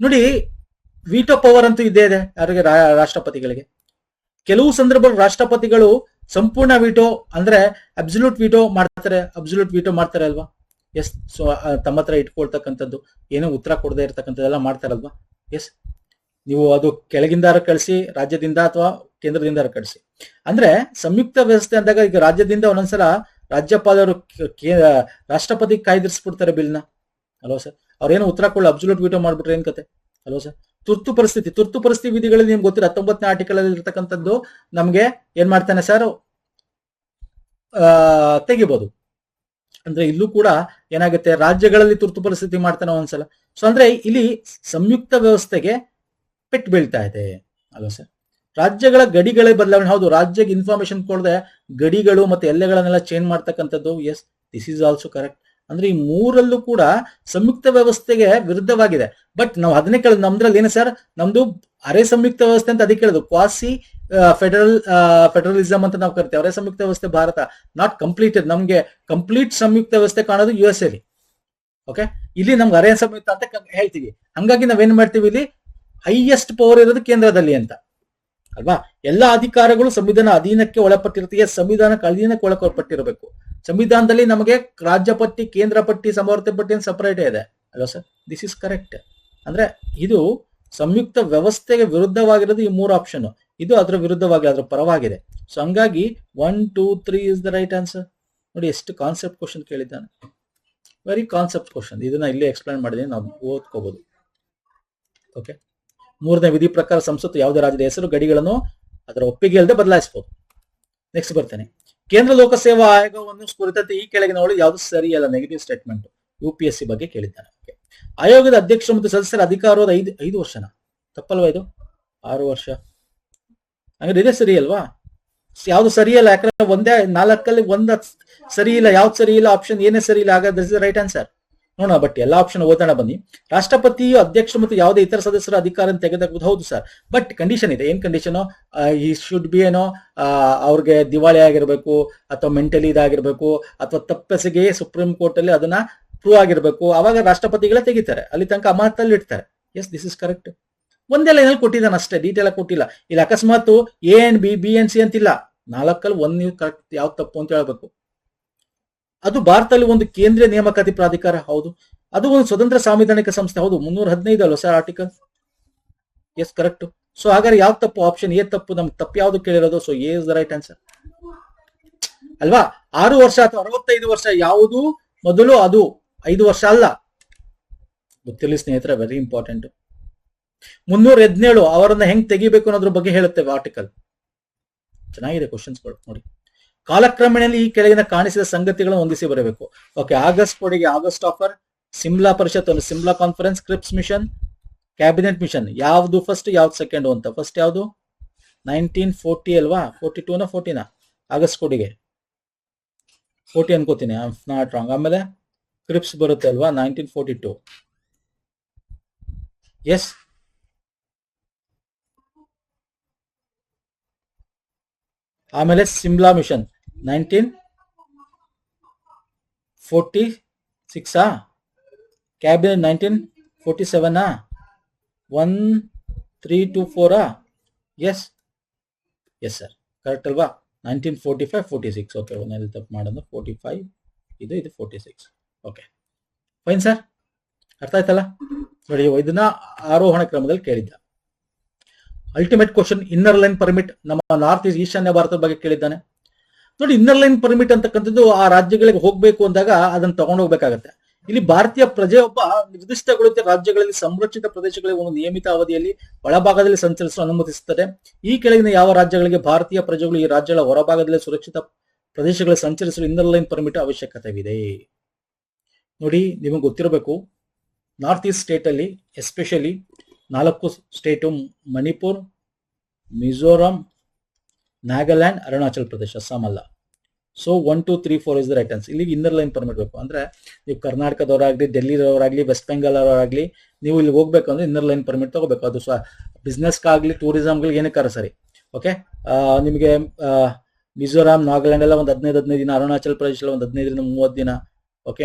ನೋಡಿ. ವಿಟೋ ಪವರ್ ಅಂತೂ ಇದ್ದೇ ಇದೆ ಯಾರಿಗೆ? ರಾಷ್ಟ್ರಪತಿಗಳಿಗೆ. ಕೆಲವು ಸಂದರ್ಭದಲ್ಲಿ ರಾಷ್ಟ್ರಪತಿಗಳು ಸಂಪೂರ್ಣ ವಿಟೋ ಅಂದ್ರೆ ಅಬ್ಸಲ್ಯೂಟ್ ವಿಟೋ ಮಾಡ್ತಾರೆ ಅಲ್ವಾ? ಎಸ್. ಸೊ ತಮ್ಮ ಹತ್ರ ಇಟ್ಕೊಳ್ತಕ್ಕಂಥದ್ದು, ಏನೋ ಉತ್ತರ ಕೊಡದೆ ಇರ್ತಕ್ಕಂಥದ್ದೆಲ್ಲ ಮಾಡ್ತಾರಲ್ವಾ? ಎಸ್. ನೀವು ಅದು ಕೆಳಗಿಂದ ಕಳಿಸಿ, ರಾಜ್ಯದಿಂದ ಅಥವಾ ಕೇಂದ್ರದಿಂದ ಕಳಿಸಿ. ಅಂದ್ರೆ ಸಂಯುಕ್ತ ವ್ಯವಸ್ಥೆ ಅಂದಾಗ ಈಗ ರಾಜ್ಯದಿಂದ ಒಂದೊಂದ್ಸಲ ರಾಜ್ಯಪಾಲರು ರಾಷ್ಟ್ರಪತಿ ಕಾಯ್ದಿರಿಸ್ಬಿಡ್ತಾರೆ ಬಿಲ್ನ ಅಲ್ವಾ ಸರ್? ಅವ್ರೇನೋ ಉತ್ತರ ಕೊಡಲ್ಲ, ಅಬ್ಸಲ್ಯೂಟ್ ವಿಟೋ ಮಾಡ್ಬಿಟ್ರೆ ಏನ್ ಕತೆ ಅಲ್ವಾ ಸರ್? ತುರ್ತು ಪರಿಸ್ಥಿತಿ ವಿಧಿಗಳಲ್ಲಿ ನಿಮ್ಗೆ ಗೊತ್ತಿರ 19ನೇ ಆರ್ಟಿಕಲ್ ಅಲ್ಲಿ ಇರ್ತಕ್ಕಂಥದ್ದು ನಮ್ಗೆ ಏನ್ ಮಾಡ್ತಾನೆ ಸರ್? ತೆಗಿಬಹುದು. ಅಂದ್ರೆ ಇಲ್ಲೂ ಕೂಡ ಏನಾಗುತ್ತೆ, ರಾಜ್ಯಗಳಲ್ಲಿ ತುರ್ತು ಪರಿಸ್ಥಿತಿ ಮಾಡ್ತಾನೆ ಒಂದ್ಸಲ. ಸೊ ಅಂದ್ರೆ ಇಲ್ಲಿ ಸಂಯುಕ್ತ ವ್ಯವಸ್ಥೆಗೆ ಪೆಟ್ಟು ಬೀಳ್ತಾ ಇದೆ ಅಲ್ವಾ ಸರ್? ರಾಜ್ಯಗಳ ಗಡಿಗಳೇ ಬದಲಾವಣೆ. ಹೌದು, ರಾಜ್ಯಕ್ಕೆ ಇನ್ಫಾರ್ಮೇಶನ್ ಕೊಡದೆ ಗಡಿಗಳು ಮತ್ತೆ ಎಲ್ಲೆಗಳನ್ನೆಲ್ಲ ಚೇಂಜ್ ಮಾಡ್ತಕ್ಕಂಥದ್ದು. Yes, this is also correct. ಅಂದ್ರೆ ಈ ಮೂರಲ್ಲೂ ಕೂಡ ಸಂಯುಕ್ತ ವ್ಯವಸ್ಥೆಗೆ ವಿರುದ್ಧವಾಗಿದೆ. ಬಟ್ ನಾವು ಅದನ್ನೇ ಕೇಳಿದ್, ನಮ್ದ್ರಲ್ಲಿ ಏನು ಸರ್? ನಮ್ದು ಅರೆ ಸಂಯುಕ್ತ ವ್ಯವಸ್ಥೆ ಅಂತ ಅದಕ್ಕೆ ಕೇಳಿದ್ರು. ಕ್ವಾಸಿ ಫೆಡರಲಿಸಮ್ ಅಂತ ನಾವು ಕರಿತೇವೆ. ಅರೆ ಸಂಯುಕ್ತ ವ್ಯವಸ್ಥೆ ಭಾರತ, ನಾಟ್ ಕಂಪ್ಲೀಟೆಡ್. ನಮ್ಗೆ ಕಂಪ್ಲೀಟ್ ಸಂಯುಕ್ತ ವ್ಯವಸ್ಥೆ ಕಾಣೋದು US ಅಲ್ಲಿ. ಓಕೆ, ಇಲ್ಲಿ ನಮ್ಗೆ ಅರೆ ಸಂಯುಕ್ತ ಅಂತ ಹೇಳ್ತೀವಿ. ಹಂಗಾಗಿ ನಾವೇನ್ ಮಾಡ್ತೀವಿ, ಇಲ್ಲಿ ಹೈಯೆಸ್ಟ್ ಪವರ್ ಇರೋದು ಕೇಂದ್ರದಲ್ಲಿ ಅಂತ ಅಲ್ವಾ? ಎಲ್ಲಾ ಅಧಿಕಾರಗಳು ಸಂವಿಧಾನ ಅಧೀನಕ್ಕೆ ಒಳಪಟ್ಟಿರುತ್ತೆ. ಸಂವಿಧಾನಕ್ಕೆ ಅಧೀನಕ್ಕೆ ಒಳಪಟ್ಟಿರಬೇಕು. ಸಂವಿಧಾನದಲ್ಲಿ ನಮಗೆ ರಾಜ್ಯ ಪಟ್ಟಿ, ಕೇಂದ್ರ ಪಟ್ಟಿ, ಸಮವರ್ತಿ ಪಟ್ಟಿ ಅಂತ ಸಪರೇಟ್ ಇದೆ ಅಲ್ವಾ ಸರ್? This is correct. ಅಂದ್ರೆ ಇದು ಸಂಯುಕ್ತ ವ್ಯವಸ್ಥೆಗೆ ವಿರುದ್ಧವಾಗಿರೋದು ಈ 3 ಆಪ್ಷನ್. ಇದು ಅದರ ವಿರುದ್ಧವಾಗಿ ಅದರ ಪರವಾಗಿದೆ. ಸೊ ಹಂಗಾಗಿ 1, 2, 3 ಇಸ್ ದ ರೈಟ್ ಆನ್ಸರ್. ನೋಡಿ ಎಷ್ಟು ಕಾನ್ಸೆಪ್ಟ್ ಕ್ವಶನ್ ಕೇಳಿದ್ದಾನೆ. Very concept question. ಇದನ್ನ ಇಲ್ಲಿ ಎಕ್ಸ್ಪ್ಲೈನ್ ಮಾಡಿದೀನಿ, ನಾವು ಓದ್ಕೋಬಹುದು. ಓಕೆ, 3ನೇ ವಿಧಿ ಪ್ರಕಾರ ಸಂಸತ್ತು ಯಾವುದೇ ರಾಜ್ಯದ ಹೆಸರು, ಗಡಿಗಳನ್ನು ಅದರ ಒಪ್ಪಿಗೆ ಇಲ್ಲದೆ ಬದಲಾಯಿಸಬಹುದು. ನೆಕ್ಸ್ಟ್ ಬರ್ತೇನೆ. ಕೇಂದ್ರ ಲೋಕಸೇವಾ ಆಯೋಗವನ್ನು ಕುರಿತಂತೆ ಈ ಕೆಳಗಿನವಳು ಯಾವುದು ಸರಿಯಲ್ಲ? Negative statement. UPSC ಬಗ್ಗೆ ಕೇಳಿದ್ದಾನೆ. ಆಯೋಗದ ಅಧ್ಯಕ್ಷ ಮತ್ತು ಸದಸ್ಯರ ಅಧಿಕಾರದ 5 ವರ್ಷನ ತಪ್ಪಲ್ವಾ? ಇದು 6 ವರ್ಷ. ಹಾಗಾದ್ರೆ ಇದೇ ಸರಿ ಅಲ್ವಾ? ಯಾವ್ದು ಸರಿಯಲ್ಲ? ಯಾಕಂದ್ರೆ ಒಂದೇ 4ಅಲ್ಲಿ ಒಂದ್ ಸರಿ ಇಲ್ಲ. ಯಾವ್ದು ಸರಿ ಇಲ್ಲ? ಆಪ್ಷನ್ ಏನೇ ಸರಿ ಇಲ್ಲ. ಹಾಗಾದ್ರೆ ದಿಸ್ ಇಸ್ ರೈಟ್ ಆನ್ಸರ್. ನೋಡೋಣ, ಬಟ್ ಎಲ್ಲಾ ಆಪ್ಷನ್ ಓದೋಣ ಬನ್ನಿ. ರಾಷ್ಟ್ರಪತಿಯು ಅಧ್ಯಕ್ಷ ಮತ್ತು ಯಾವುದೇ ಇತರ ಸದಸ್ಯರ ಅಧಿಕಾರ ತೆಗೆದುಬಹುದು. ಹೌದು ಸರ್, ಬಟ್ ಕಂಡೀಷನ್ ಇದೆ. ಏನ್ ಕಂಡೀಷನ್? ಈ ಶುಡ್ ಬಿ ಏನೋ ಅವ್ರಿಗೆ ದಿವಾಳಿ ಆಗಿರ್ಬೇಕು, ಅಥವಾ ಮೆಂಟಲಿ ಇದಾಗಿರ್ಬೇಕು, ಅಥವಾ ತಪ್ಪೆಸಗೆ ಸುಪ್ರೀಂ ಕೋರ್ಟ್ ಅಲ್ಲಿ ಅದನ್ನ ಪ್ರೂವ್ ಆಗಿರ್ಬೇಕು. ಅವಾಗ ರಾಷ್ಟ್ರಪತಿಗಳೇ ತೆಗಿತಾರೆ. ಅಲ್ಲಿ ತನಕ ಅಮಾನತಲ್ಲಿ ಇಡ್ತಾರೆ. Yes, this is correct. ಒಂದೇ ಲೈನಲ್ಲಿ ಕೊಟ್ಟಿದ್ದಾನೆ ಅಷ್ಟೇ, ಡೀಟೇಲ್ ಆಗಿ ಕೊಟ್ಟಿಲ್ಲ. ಇಲ್ಲಿ ಅಕಸ್ಮಾತ್ A and B and C ಅಂತಿಲ್ಲ. 4ಅಲ್ಲಿ 1 ನೀವು ಕರೆಕ್ಟ್ ಯಾವ್ದು ತಪ್ಪು ಅಂತ ಹೇಳ್ಬೇಕು. ಅದು ಭಾರತದಲ್ಲಿ ಒಂದು ಕೇಂದ್ರೀಯ ನೇಮಕಾತಿ ಪ್ರಾಧಿಕಾರ. ಹೌದು, ಅದು ಒಂದು ಸ್ವತಂತ್ರ ಸಾಂವಿಧಾನಿಕ ಸಂಸ್ಥೆ. ಹೌದು, 315 ಅಲ್ವ sir article? Yes, correct. So ಹಾಗಾದ್ರೆ ಯಾವ್ದು ತಪ್ಪು? ಆಪ್ಷನ್ ಎ ತಪ್ಪು. ನಮ್ಗೆ ತಪ್ಪು ಯಾವ್ದು ಕೇಳಿರೋದು? So A is the right answer ಅಲ್ವಾ? 6 ವರ್ಷ ಅಥವಾ 65 ವರ್ಷ ಯಾವುದು ಮೊದಲು? ಅದು 5 ವರ್ಷ ಅಲ್ಲ. ಗೊತ್ತಿರಲಿ ಸ್ನೇಹಿತರೆ, ವೆರಿ ಇಂಪಾರ್ಟೆಂಟ್. 317 ಅವರನ್ನ ಹೆಂಗ್ ತೆಗಿಬೇಕು ಅನ್ನೋದ್ರ ಬಗ್ಗೆ ಹೇಳುತ್ತೇವೆ ಆರ್ಟಿಕಲ್. ಚೆನ್ನಾಗಿದೆ ಕ್ವಶನ್ಸ್ಗಳು ನೋಡಿ. ಕಾಲಕ್ರಮೇಣದಲ್ಲಿ ಈ ಕೆಳಗಿನ ಕಾಣಿಸಿದ ಸಂಗತಿಗಳನ್ನು ಹೊಂದಿಸಿ ಬರಬೇಕು. ಓಕೆ, ಆಗಸ್ಟ್ ಕೊಡುಗೆ, ಆಗಸ್ಟ್ ಆಫರ್, ಸಿಮ್ಲಾ ಪರಿಷತ್, Simla conference, Cripps mission, cabinet mission. ಯಾವ್ದು ಫಸ್ಟ್, ಯಾವ್ದು ಸೆಕೆಂಡ್ ಅಂತ? ಫಸ್ಟ್ ಯಾವ್ದು? 1940 ಅಲ್ವಾ? 42 40 ಆಗಸ್ಟ್ ಕೊಡುಗೆ. 40 ಅನ್ಕೋತೀನಿ, ಐ ಆಮ್ ನಾಟ್ ರಾಂಗ್. ಆಮೇಲೆ ಕ್ರಿಪ್ಸ್ ಬರುತ್ತೆ ಅಲ್ವಾ, 1942. ಎಸ್, ಆಮೇಲೆ Simla mission 1946. Cabinet 1947. 1, 3, 2, 4. Yes yes sir, correct ಅಲ್ವಾ? 1945, 46. ಓಕೆ, ಒಂದೇ ತಪ್ಪು ಮಾಡೋದು. 45 ಇದು 46. ಓಕೆ ಫೈನ್ ಸರ್, ಅರ್ಥ ಆಯ್ತಲ್ಲ? ನೋಡಿ, ಇದನ್ನ ಆರೋಹಣ ಕ್ರಮದಲ್ಲಿ ಕೇಳಿದ್ದ. Ultimate question, inner line permit ನಮ್ಮ ನಾರ್ತ್ ಈಸ್ಟ್ ಈಶಾನ್ಯ ಭಾರತದ ಬಗ್ಗೆ ಕೇಳಿದ್ದಾನೆ. ನೋಡಿ, ಇನ್ನರ್ ಲೈನ್ ಪರ್ಮಿಟ್ ಅಂತಕ್ಕಂಥದ್ದು ಆ ರಾಜ್ಯಗಳಿಗೆ ಹೋಗ್ಬೇಕು ಅಂದಾಗ ಅದನ್ನ ತಗೊಂಡು ಹೋಗ್ಬೇಕಾಗತ್ತೆ. ಇಲ್ಲಿ ಭಾರತೀಯ ಪ್ರಜೆ ಒಬ್ಬ ನಿರ್ದಿಷ್ಟಗೊಳಿತ ರಾಜ್ಯಗಳಲ್ಲಿ ಸಂರಕ್ಷಿತ ಪ್ರದೇಶಗಳಿಗೆ ಒಂದು ನಿಯಮಿತ ಅವಧಿಯಲ್ಲಿ ಒಳಭಾಗದಲ್ಲಿ ಸಂಚರಿಸಲು ಅನುಮತಿಸುತ್ತದೆ. ಈ ಕೆಳಗಿನ ಯಾವ ರಾಜ್ಯಗಳಿಗೆ ಭಾರತೀಯ ಪ್ರಜೆಗಳು ಈ ರಾಜ್ಯಗಳ ಹೊರಭಾಗದಲ್ಲಿ ಸುರಕ್ಷಿತ ಪ್ರದೇಶಗಳಲ್ಲಿ ಸಂಚರಿಸಲು ಇನ್ನರ್ ಲೈನ್ ಪರ್ಮಿಟ್ ಅವಶ್ಯಕತೆವಿದೆ? ನೋಡಿ, ನಿಮಗೆ ಗೊತ್ತಿರಬೇಕು, ನಾರ್ತ್ ಈಸ್ಟ್ ಸ್ಟೇಟ್ ಅಲ್ಲಿ ಎಸ್ಪೆಷಲಿ 4 ಸ್ಟೇಟು: ಮಣಿಪುರ್, ಮಿಜೋರಾಂ, ನಾಗಾಲ್ಯಾಂಡ್, ಅರುಣಾಚಲ್ ಪ್ರದೇಶ, ಅಸ್ಸಾಂ ಅಲ್ಲ. So 1, 2, 3, 4 is the right answer. ಇಲ್ಲಿ ಇನ್ನರ್ ಲೈನ್ ಪರ್ಮಿಟ್ ಬೇಕು ಅಂದ್ರೆ ನೀವು ಕರ್ನಾಟಕದವರಾಗ್ಲಿ, ಡೆಲ್ಲಿದವರಾಗ್ಲಿ, ವೆಸ್ಟ್ ಬೆಂಗಾಲ್ ಅವರಾಗ್ಲಿ, ನೀವು ಇಲ್ಲಿ ಹೋಗ್ಬೇಕು ಅಂದ್ರೆ ಇನ್ನರ್ ಲೈನ್ ಪರ್ಮಿಟ್ ತಗೋಬೇಕು. ಅದು ಬಿಸ್ನೆಸ್ಗಾಗ್ಲಿ, ಟೂರಿಸಂಗಳಿಗೆ ಏನಕ್ಕಾರ ಸರಿ. ಓಕೆ, ನಿಮಗೆ ಮಿಜೋರಾಂ, ನಾಗಾಲ್ಯಾಂಡ್ ಎಲ್ಲ ಒಂದು 15 ದಿನ, ಅರುಣಾಚಲ್ ಪ್ರದೇಶ ಒಂದು 15 30 ದಿನ. ಓಕೆ,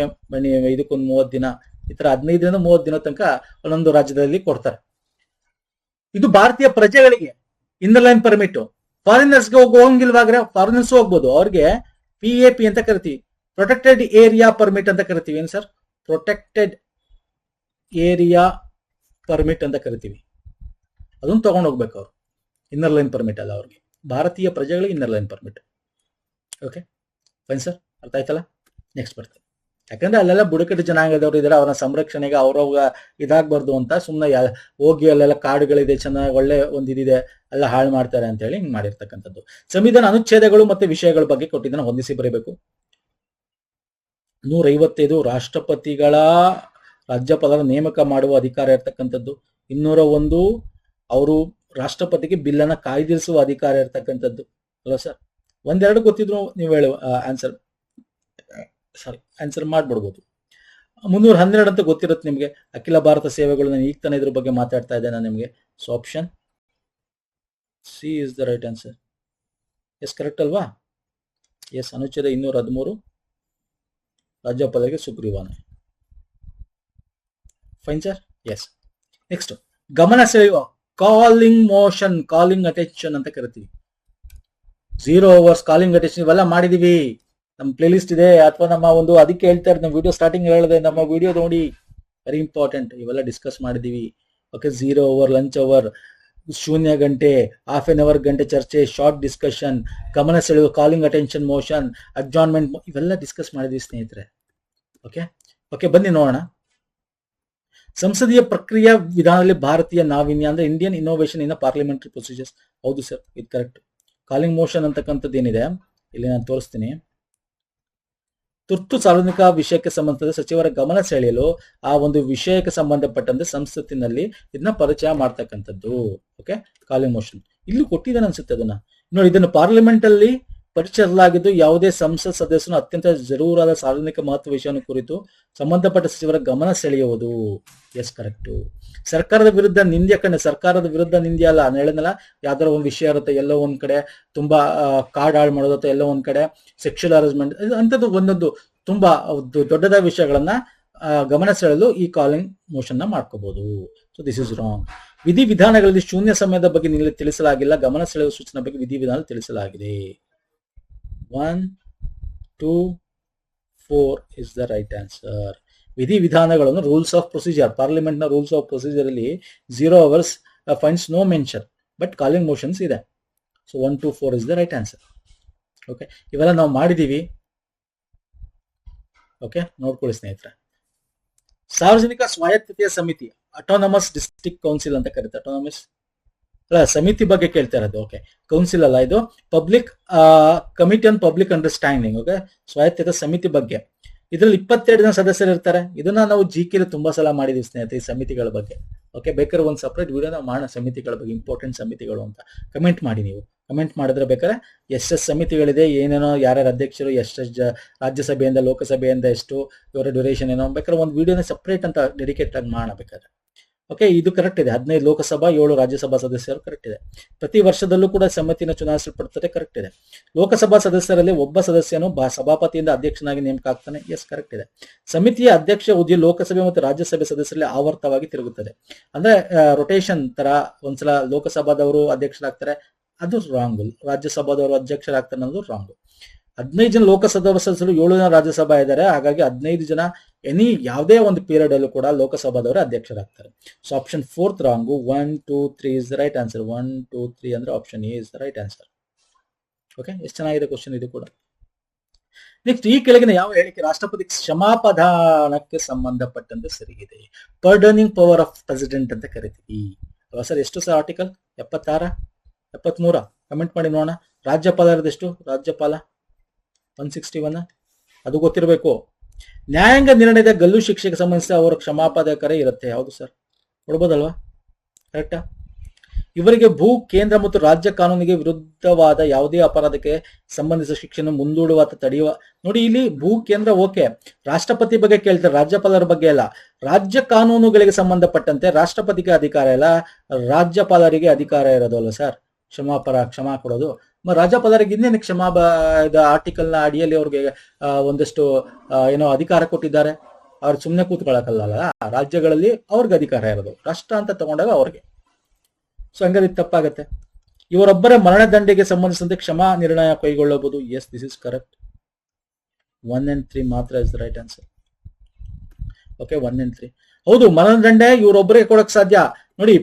ಇದಕ್ಕೊಂದು 30 ದಿನ, ಈ ತರ 15 30 ದಿನ ತನಕ ಒಂದೊಂದು ರಾಜ್ಯದಲ್ಲಿ ಕೊಡ್ತಾರೆ. ಇದು ಭಾರತೀಯ ಪ್ರಜೆಗಳಿಗೆ ಇನ್ನರ್ ಲೈನ್ ಪರ್ಮಿಟ್. ಫಾರಿನರ್ಸ್ಗೆ ಹೋಗಂಗಿಲ್ವಾಗ್ರೆ, ಫಾರಿನರ್ಸ್ ಹೋಗ್ಬೋದು, ಅವ್ರಿಗೆ PAP ಅಂತ ಕರಿತೀವಿ, ಪ್ರೊಟೆಕ್ಟೆಡ್ ಏರಿಯಾ ಪರ್ಮಿಟ್ ಅಂತ ಕರಿತೀವಿ. ಏನು ಸರ್? ಪ್ರೊಟೆಕ್ಟೆಡ್ ಏರಿಯಾ ಪರ್ಮಿಟ್ ಅಂತ ಕರಿತೀವಿ. ಅದನ್ನ ತಗೊಂಡು ಹೋಗ್ಬೇಕು ಅವ್ರು. ಇನ್ನರ್ ಲೈನ್ ಪರ್ಮಿಟ್ ಅಲ್ಲ ಅವ್ರಿಗೆ, ಭಾರತೀಯ ಪ್ರಜೆಗಳಿಗೆ inner line permit. Okay fine sir, ಅರ್ಥ ಆಯ್ತಲ್ಲ? ನೆಕ್ಸ್ಟ್ ಬರ್ತದೆ. ಯಾಕಂದ್ರೆ ಅಲ್ಲೆಲ್ಲ ಬುಡಕಟ್ಟು ಜನಾಂಗದವ್ರು ಇದ್ದಾರೆ, ಅವರ ಸಂರಕ್ಷಣೆಗೆ ಅವ್ರವ್ಗ ಇದಾಗಬಾರ್ದು ಅಂತ ಸುಮ್ಮನೆ ಹೋಗಿ ಅಲ್ಲೆಲ್ಲ ಕಾಡುಗಳಿದೆ, ಚೆನ್ನಾಗಿ ಒಳ್ಳೆ ಒಂದು ಇದಿದೆ, ಎಲ್ಲ ಹಾಳು ಮಾಡ್ತಾರೆ ಅಂತ ಹೇಳಿ ಹಿಂಗ್ ಮಾಡಿರ್ತಕ್ಕಂಥದ್ದು. ಸಂವಿಧಾನ ಅನುಚ್ಛೇದಗಳು ಮತ್ತೆ ವಿಷಯಗಳ ಬಗ್ಗೆ ಕೊಟ್ಟಿದ್ದನ್ನು ಹೊಂದಿಸಿ ಬರೀಬೇಕು. 155 ರಾಷ್ಟ್ರಪತಿಗಳ ರಾಜ್ಯಪಾಲರ ನೇಮಕ ಮಾಡುವ ಅಧಿಕಾರ ಇರ್ತಕ್ಕಂಥದ್ದು. 201 ಅವರು ರಾಷ್ಟ್ರಪತಿಗೆ ಬಿಲ್ಲನ್ನ ಕಾಯ್ದಿರಿಸುವ ಅಧಿಕಾರ ಇರ್ತಕ್ಕಂಥದ್ದು ಅಲ್ಲ ಸರ್? ಒಂದೆರಡು ಗೊತ್ತಿದ್ರು ನೀವು ಹೇಳುವ ಆನ್ಸರ್ ಮಾಡ್ಬಿಡ್ಬೋದು. 312 ಅಂತ ಗೊತ್ತಿರುತ್ತೆ ನಿಮಗೆ. ಅಖಿಲ ಭಾರತ ಸೇವೆಗಳು, ನಾನು ಈಗ ತಾನೇ ಇದ್ರ ಬಗ್ಗೆ ಮಾತಾಡ್ತಾ ಇದ್ದೆ ನಾನು ನಿಮಗೆ. So option C is the right answer. Yes, correct ಅಲ್ವಾ? ಎಸ್, ಅನುಚ್ಛೇದ 213 ರಾಜ್ಯಪಾಲರಿಗೆ ಸುಗ್ರೀವಾಜ್ಞೆ. Fine sir. ಎಸ್, ನೆಕ್ಸ್ಟ್ ಗಮನ ಸೆಳೆಯುವ ಕಾಲಿಂಗ್ ಮೋಷನ್, ಕಾಲಿಂಗ್ ಅಟೆನ್ಷನ್ ಅಂತ ಕರಿತೀವಿ. 0 hours ಕಾಲಿಂಗ್ ಅಟೆನ್ಷನ್ ಇವೆಲ್ಲ ಮಾಡಿದೀವಿ, ನಮ್ಮ ಪ್ಲೇ ಲಿಸ್ಟ್ ಇದೆ. ಅಥವಾ ನಮ್ಮ ಒಂದು ಅದಕ್ಕೆ ಹೇಳ್ತಾ ಇರೋದು, ನಮ್ಮ ವಿಡಿಯೋ ಸ್ಟಾರ್ಟಿಂಗ್ ಹೇಳಿದೆ, ನಮ್ಮ ವಿಡಿಯೋ ನೋಡಿ, ವೆರಿ ಇಂಪಾರ್ಟೆಂಟ್, ಇವೆಲ್ಲ ಡಿಸ್ಕಸ್ ಮಾಡಿದೀವಿ. ಓಕೆ, 0 hour, ಲಂಚ್ ಅವರ್, 0 ಗಂಟೆ, ಹಾಫ್ ಎನ್ ಅವರ್ ಗಂಟೆ ಚರ್ಚೆ, ಶಾರ್ಟ್ ಡಿಸ್ಕಷನ್, ಗಮನ ಸೆಳೆಯುವ ಕಾಲಿಂಗ್ ಅಟೆನ್ಷನ್ ಮೋಷನ್, ಅಡ್ಜಾರ್ನ್ಮೆಂಟ್, ಇವೆಲ್ಲ ಡಿಸ್ಕಸ್ ಮಾಡಿದ್ವಿ ಸ್ನೇಹಿತರೆ. ಓಕೆ ಓಕೆ, ಬನ್ನಿ ನೋಡೋಣ. ಸಂಸದೀಯ ಪ್ರಕ್ರಿಯೆ ವಿಧಾನದಲ್ಲಿ ಭಾರತೀಯ ನಾವೀನ್ಯ ಅಂದ್ರೆ ಇಂಡಿಯನ್ ಇನ್ನೋವೇಷನ್ ಇನ್ ಪಾರ್ಲಿಮೆಂಟರಿ ಪ್ರೊಸೀಜರ್ಸ್. ಹೌದು ಸರ್, ಇದು ಕರೆಕ್ಟ್. ಕಾಲಿಂಗ್ ಮೋಷನ್ ಅಂತಕ್ಕಂಥದ್ದು ಏನಿದೆ ಇಲ್ಲಿ ನಾನು ತೋರಿಸ್ತೀನಿ. ತುರ್ತು ಸಾರ್ವಜನಿಕ ವಿಷಯಕ್ಕೆ ಸಂಬಂಧಿಸಿದ ಸಚಿವರ ಗಮನ ಸೆಳೆಯಲು ಆ ಒಂದು ವಿಷಯಕ್ಕೆ ಸಂಬಂಧಪಟ್ಟಂತೆ ಸಂಸತ್ತಿನಲ್ಲಿ ಇದನ್ನ ಪರಿಚಯ ಮಾಡ್ತಕ್ಕಂಥದ್ದು. ಓಕೆ, ಕಾಲಿಂಗ್ ಮೋಷನ್ ಇಲ್ಲಿ ಕೊಟ್ಟಿದ್ದಾನೆ ಅನ್ಸುತ್ತೆ ಅದನ್ನ ನೋಡಿ. ಇದನ್ನು ಪಾರ್ಲಿಮೆಂಟ್ ಅಲ್ಲಿ ಪರಿಚಯಿಸಲಾಗಿದ್ದು ಯಾವುದೇ ಸಂಸತ್ ಸದಸ್ಯನು ಅತ್ಯಂತ ಜರೂರಾದ ಸಾರ್ವಜನಿಕ ಮಹತ್ವ ವಿಷಯವನ್ನು ಕುರಿತು ಸಂಬಂಧಪಟ್ಟ ಸಚಿವರ ಗಮನ ಸೆಳೆಯುವುದು. Yes, correct. ಸರ್ಕಾರದ ವಿರುದ್ಧ ನಿಂದ್ಯ ಕಣ್ಣೆ, ಸರ್ಕಾರದ ವಿರುದ್ಧ ನಿಂದ್ಯ ಅಲ್ಲ, ನಾನು ಹೇಳಿದ್ನಲ್ಲ, ಯಾವ್ದಾರ ಒಂದು ವಿಷಯ ಇರುತ್ತೆ, ಎಲ್ಲೋ ಒಂದ್ ಕಡೆ ತುಂಬಾ ಕಾರ್ಡ್ ಹಾಳು ಮಾಡೋದು, ಅಥವಾ ಎಲ್ಲೋ ಒಂದ್ ಕಡೆ ಸೆಕ್ಷುವಲ್ ಹರಾಸ್ಮೆಂಟ್, ಅಂತದ್ದು ಒಂದೊಂದು ತುಂಬಾ ದೊಡ್ಡದಾದ ವಿಷಯಗಳನ್ನ ಗಮನ ಸೆಳೆಯಲು ಈ ಕಾಲಿಂಗ್ ಮೋಷನ್ ನ ಮಾಡ್ಕೋಬಹುದು. So this is wrong. ವಿಧಿವಿಧಾನಗಳಲ್ಲಿ ಶೂನ್ಯ ಸಮಯದ ಬಗ್ಗೆ ತಿಳಿಸಲಾಗಿಲ್ಲ, ಗಮನ ಸೆಳೆಯುವ ಸೂಚನೆ ಬಗ್ಗೆ ವಿಧಿವಿಧಾನ ತಿಳಿಸಲಾಗಿದೆ. 1, 2, 4 is the right answer. ವಿಧಿವಿಧಾನಗಳನ್ನು ರೂಲ್ಸ್ ಆಫ್ ಪ್ರೊಸೀಜರ್, ಪಾರ್ಲಿಮೆಂಟ್ ನ ರೂಲ್ಸ್ ಆಫ್ ಪ್ರೊಸೀಜರ್ ಅಲ್ಲಿ 0 hours finds no mention, but calling motions ಇದೆ. So 1, 2, 4 is the right answer. Okay, ಇವೆಲ್ಲ ನಾವು ಮಾಡಿದೀವಿ. ಓಕೆ, ನೋಡ್ಕೊಳ್ಳಿ ಸ್ನೇಹಿತರೆ. ಸಾರ್ವಜನಿಕ ಸ್ವಾಯತ್ತತೆಯ ಸಮಿತಿ, ಅಟಾನಮಸ್ ಡಿಸ್ಟ್ರಿಕ್ಟ್ ಕೌನ್ಸಿಲ್ ಅಂತ ಕರೀತಾರೆ. ಅಟಾನಮಸ್ ಅಲ್ಲ, ಸಮಿತಿ ಬಗ್ಗೆ ಕೇಳ್ತಾ ಇರೋದು. ಓಕೆ, ಕೌನ್ಸಿಲ್ ಅಲ್ಲ, ಇದು public committee on public understanding. Okay, ಸ್ವಾಯತ್ತತೆ ಸಮಿತಿ ಬಗ್ಗೆ ಇದರಲ್ಲಿ 22 ಜನ ಸದಸ್ಯರು ಇರ್ತಾರೆ. ಇದನ್ನ ನಾವು GK ತುಂಬಾ ಸಲ ಮಾಡಿದೀವಿ ಸ್ನೇಹಿತರೆ, ಈ ಸಮಿತಿಗಳ ಬಗ್ಗೆ. ಓಕೆ, ಬೇಕಾದ್ರೆ ಒಂದು ಸಪರೇಟ್ ವಿಡಿಯೋನ ಮಾಡೋಣ ಸಮಿತಿಗಳ ಬಗ್ಗೆ, ಇಂಪಾರ್ಟೆಂಟ್ ಸಮಿತಿಗಳು ಅಂತ. ಕಮೆಂಟ್ ಮಾಡಿ, ನೀವು ಕಮೆಂಟ್ ಮಾಡಿದ್ರೆ ಬೇಕಾದ್ರೆ ಎಷ್ಟೆಷ್ಟು ಸಮಿತಿಗಳಿದೆ, ಏನೇನೋ, ಯಾರ್ಯಾರು ಅಧ್ಯಕ್ಷರು, ಎಷ್ಟೆಷ್ಟು ರಾಜ್ಯಸಭೆಯಿಂದ ಲೋಕಸಭೆಯಿಂದ ಎಷ್ಟು, ಇವರ ಡ್ಯೂರೇಷನ್ ಏನೋ, ಬೇಕಾದ್ರೆ ಒಂದು ವಿಡಿಯೋನ ಸಪರೇಟ್ ಅಂತ ಡೆಡಿಕೇಟ್ ಆಗಿ ಮಾಡೋಣ ಬೇಕಾದ್ರೆ. ಓಕೆ, ಇದು ಕರೆಕ್ಟ್ ಇದೆ. 15 ಲೋಕಸಭಾ 7 ರಾಜ್ಯಸಭಾ ಸದಸ್ಯರು ಕರೆಕ್ಟ್ ಇದೆ. ಪ್ರತಿ ವರ್ಷದಲ್ಲೂ ಕೂಡ ಸಮಿತಿನ ಚುನಾಯಿಸಲ್ಪಡ್ತಾರೆ, ಕರೆಕ್ಟ್ ಇದೆ. ಲೋಕಸಭಾ ಸದಸ್ಯರಲ್ಲಿ ಒಬ್ಬ ಸದಸ್ಯನು ಸಭಾಪತಿಯಿಂದ ಅಧ್ಯಕ್ಷನಾಗಿ ನೇಮಕ ಆಗ್ತಾನೆ, ಎಸ್ ಕರೆಕ್ಟ್ ಇದೆ. ಸಮಿತಿಯ ಅಧ್ಯಕ್ಷ ಹುದ್ದೆ ಲೋಕಸಭೆ ಮತ್ತು ರಾಜ್ಯಸಭೆ ಸದಸ್ಯರಲ್ಲಿ ಆವರ್ತವಾಗಿ ತಿರುಗುತ್ತದೆ. ಅಂದ್ರೆ ರೊಟೇಷನ್ ತರ, ಒಂದ್ಸಲ ಲೋಕಸಭಾದವರು ಅಧ್ಯಕ್ಷರಾಗ್ತಾರೆ, ಅದು ರಾಂಗ್. ರಾಜ್ಯಸಭಾದವರು ಅಧ್ಯಕ್ಷರಾಗ್ತಾರೆ ಅನ್ನೋದು ರಾಂಗ್. 15 ಜನ ಲೋಕಸಭಾ ಸದಸ್ಯರು, 7 ಜನ ರಾಜ್ಯಸಭಾ ಇದ್ದಾರೆ. ಹಾಗಾಗಿ 15 ಜನ ಯಾವುದೇ ಒಂದು ಪೀರಿಯಡ್ ಅಲ್ಲೂ ಕೂಡ ಲೋಕಸಭಾದವರೇ ಅಧ್ಯಕ್ಷರಾಗ್ತಾರೆ. So option 4 wrong. 1, 2, 3 is the right answer. 1, 2, 3 ಅಂದ್ರೆ option A is the right answer. Okay, ಎಷ್ಟು ಚೆನ್ನಾಗಿದೆ ಕ್ವಶನ್ ಇದು ಕೂಡ. ನೆಕ್ಸ್ಟ್, ಈ ಕೆಳಗಿನ ಯಾವ ಹೇಳಿಕೆ ರಾಷ್ಟ್ರಪತಿ ಕ್ಷಮಾಪದಾನಕ್ಕೆ ಸಂಬಂಧಪಟ್ಟಂತೆ ಸರಿಗಿದೆ? ಪರ್ಡನಿಂಗ್ ಪವರ್ ಆಫ್ ಪ್ರೆಸಿಡೆಂಟ್ ಅಂತ ಕರಿತೀವಿ ಅಲ್ವಾ ಸರ್? ಎಷ್ಟು ಸರ್ ಆರ್ಟಿಕಲ್? 76, 73? ಕಮೆಂಟ್ ಮಾಡಿ ನೋಡೋಣ. ರಾಜ್ಯಪಾಲರದೆಷ್ಟು? ರಾಜ್ಯಪಾಲ 161, ಅದು ಗೊತ್ತಿರಬೇಕು. ನ್ಯಾಯಾಂಗ ನಿರ್ಣಯದ ಗಲ್ಲು ಶಿಕ್ಷೆಗೆ ಸಂಬಂಧಿಸಿ ಅವರ ಕ್ಷಮಾಪದಕರೇ ಇರುತ್ತೆ. ಯಾವುದು ಸರ್? ಕೊಡ್ಬೋದಲ್ವಾ? ಕರೆಕ್ಟಾ? ಇವರಿಗೆ ಭೂ ಕೇಂದ್ರ ಮತ್ತು ರಾಜ್ಯ ಕಾನೂನಿಗೆ ವಿರುದ್ಧವಾದ ಯಾವುದೇ ಅಪರಾಧಕ್ಕೆ ಸಂಬಂಧಿಸಿದ ಶಿಕ್ಷೆಯನ್ನು ಮುಂದೂಡುವ ಅಥವಾ ತಡೆಯುವ. ನೋಡಿ, ಇಲ್ಲಿ ಭೂ ಕೇಂದ್ರ ಓಕೆ, ರಾಷ್ಟ್ರಪತಿ ಬಗ್ಗೆ ಕೇಳ್ತಾರೆ, ರಾಜ್ಯಪಾಲರ ಬಗ್ಗೆ ಅಲ್ಲ. ರಾಜ್ಯ ಕಾನೂನುಗಳಿಗೆ ಸಂಬಂಧಪಟ್ಟಂತೆ ರಾಷ್ಟ್ರಪತಿಗೆ ಅಧಿಕಾರ ಇಲ್ಲ, ರಾಜ್ಯಪಾಲರಿಗೆ ಅಧಿಕಾರ ಇರೋದು ಅಲ್ವಾ ಸರ್? ಕ್ಷಮಾ ಕೊಡೋದು. ರಾಜ್ಯಪಾಲರಿಗೆ ಇನ್ನೇನು ಆರ್ಟಿಕಲ್ ನ ಅಡಿಯಲ್ಲಿ ಅವ್ರಿಗೆ ಒಂದಷ್ಟು ಏನೋ ಅಧಿಕಾರ ಕೊಟ್ಟಿದ್ದಾರೆ. ಅವ್ರು ಸುಮ್ಮನೆ ಕೂತ್ಕೊಳ್ಳಕ್ಕಲ್ಲ, ರಾಜ್ಯಗಳಲ್ಲಿ ಅವ್ರಿಗೆ ಅಧಿಕಾರ ಇರೋದು. ರಾಷ್ಟ್ರ ಅಂತ ತಗೊಂಡಾಗ ಅವ್ರಿಗೆ. ಸೊ ಹಂಗಾದ್ರೆ ಇದು ತಪ್ಪಾಗತ್ತೆ. ಇವರೊಬ್ಬರ ಮರಣದಂಡೆಗೆ ಸಂಬಂಧಿಸಿದಂತೆ ಕ್ಷಮಾ ನಿರ್ಣಯ ಕೈಗೊಳ್ಳಬಹುದು. Yes, this is correct. 1 and 3 ಮಾತ್ರ is the right answer. Okay, 1 and 3 ಹೌದು. ಮರಣದಂಡೆ ಇವರೊಬ್ಬರಿಗೆ ಕೊಡಕ್ ಸಾಧ್ಯ. ನೋಡಿ,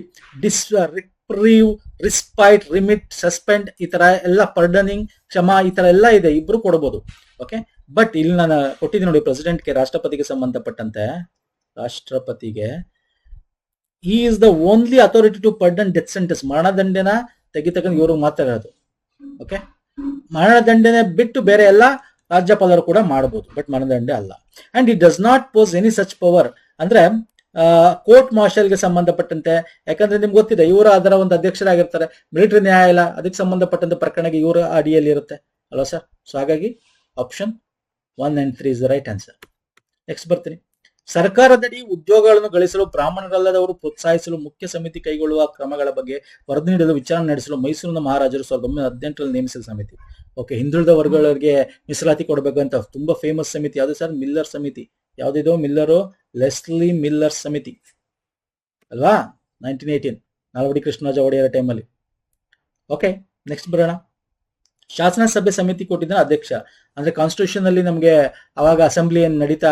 ರಿಪ್ರೀವ್, ರಿಸ್ಪೈಟ್, ರಿಮಿಟ್, ಸಸ್ಪೆಂಡ್, ಈ ತರ ಎಲ್ಲ, ಪರ್ಡನಿಂಗ್, ಕ್ಷಮಾ, ಈ ತರ ಎಲ್ಲ ಇದೆ, ಇಬ್ರು ಕೊಡಬಹುದು. ಓಕೆ, ಬಟ್ ಇಲ್ಲಿ ನಾನು ಕೊಟ್ಟಿದ್ದೀನಿ ನೋಡಿ, ಪ್ರೆಸಿಡೆಂಟ್ಗೆ, ರಾಷ್ಟ್ರಪತಿಗೆ ಸಂಬಂಧಪಟ್ಟಂತೆ, ರಾಷ್ಟ್ರಪತಿಗೆ he is the only authority to pardon death sentence. ಮರಣದಂಡನ ತೆಗಿತಕ್ಕಂಥ ಇವರು ಮಾತ್ರ ಇರೋದು. ಓಕೆ, ಮರಣದಂಡನೆ ಬಿಟ್ಟು ಬೇರೆ ಎಲ್ಲ ರಾಜ್ಯಪಾಲರು ಕೂಡ ಮಾಡಬಹುದು, ಬಟ್ ಮರಣದಂಡೆ ಅಲ್ಲ. And it does not pose any such power. ಅಂದ್ರೆ ಕೋರ್ಟ್ ಮಾರ್ಷಲ್ಗೆ ಸಂಬಂಧಪಟ್ಟಂತೆ, ಯಾಕಂದ್ರೆ ನಿಮ್ಗೆ ಗೊತ್ತಿದೆ, ಇವರು ಅದರ ಒಂದು ಅಧ್ಯಕ್ಷರಾಗಿರ್ತಾರೆ. ಮಿಲಿಟರಿ ನ್ಯಾಯಾಲಯ, ಅದಕ್ಕೆ ಸಂಬಂಧಪಟ್ಟಂತೆ ಪ್ರಕರಣಕ್ಕೆ ಇವರ ಅಡಿಯಲ್ಲಿ ಇರುತ್ತೆ ಅಲ್ವಾ ಸರ್? ಸೊ ಹಾಗಾಗಿ option 1 and 3 is the right answer. Next ಬರ್ತೀನಿ. ಸರ್ಕಾರದಡಿ ಉದ್ಯೋಗಗಳನ್ನು ಗಳಿಸಲು ಬ್ರಾಹ್ಮಣರಲ್ಲದವರು ಪ್ರೋತ್ಸಾಹಿಸಲು ಮುಖ್ಯ ಸಮಿತಿ ಕೈಗೊಳ್ಳುವ ಕ್ರಮಗಳ ಬಗ್ಗೆ ವರದಿ ನೀಡಲು ವಿಚಾರಣೆ ನಡೆಸಲು ಮೈಸೂರಿನ ಮಹಾರಾಜರು 1918ರಲ್ಲಿ ನೇಮಿಸಿದ ಸಮಿತಿ. ಓಕೆ, ಹಿಂದುಳಿದ ವರ್ಗಗಳಿಗೆ ಮೀಸಲಾತಿ ಕೊಡಬೇಕು ಅಂತ ತುಂಬಾ ಫೇಮಸ್ ಸಮಿತಿ ಯಾವುದು ಸರ್? ಮಿಲ್ಲರ್ ಸಮಿತಿ. ಯಾವ್ದಿದು? ಮಿಲ್ಲರು, ಲೆಸ್ಲಿ ಮಿಲ್ಲರ್ ಸಮಿತಿ ಅಲ್ವಾ? 1918 ನಾಲ್ವಡಿ ಕೃಷ್ಣರಾಜ ಒಡೆಯರ ಟೈಮಲ್ಲಿ. ಓಕೆ, ನೆಕ್ಸ್ಟ್ ಬರೋಣ. ಶಾಸನ ಸಭೆ ಸಮಿತಿ ಕೊಟ್ಟಿದ್ದ ಅಧ್ಯಕ್ಷ, ಅಂದ್ರೆ ಕಾನ್ಸ್ಟಿಟ್ಯೂಷನ್ ಅಲ್ಲಿ ನಮ್ಗೆ ಅವಾಗ ಅಸೆಂಬ್ಲಿ ನಡೀತಾ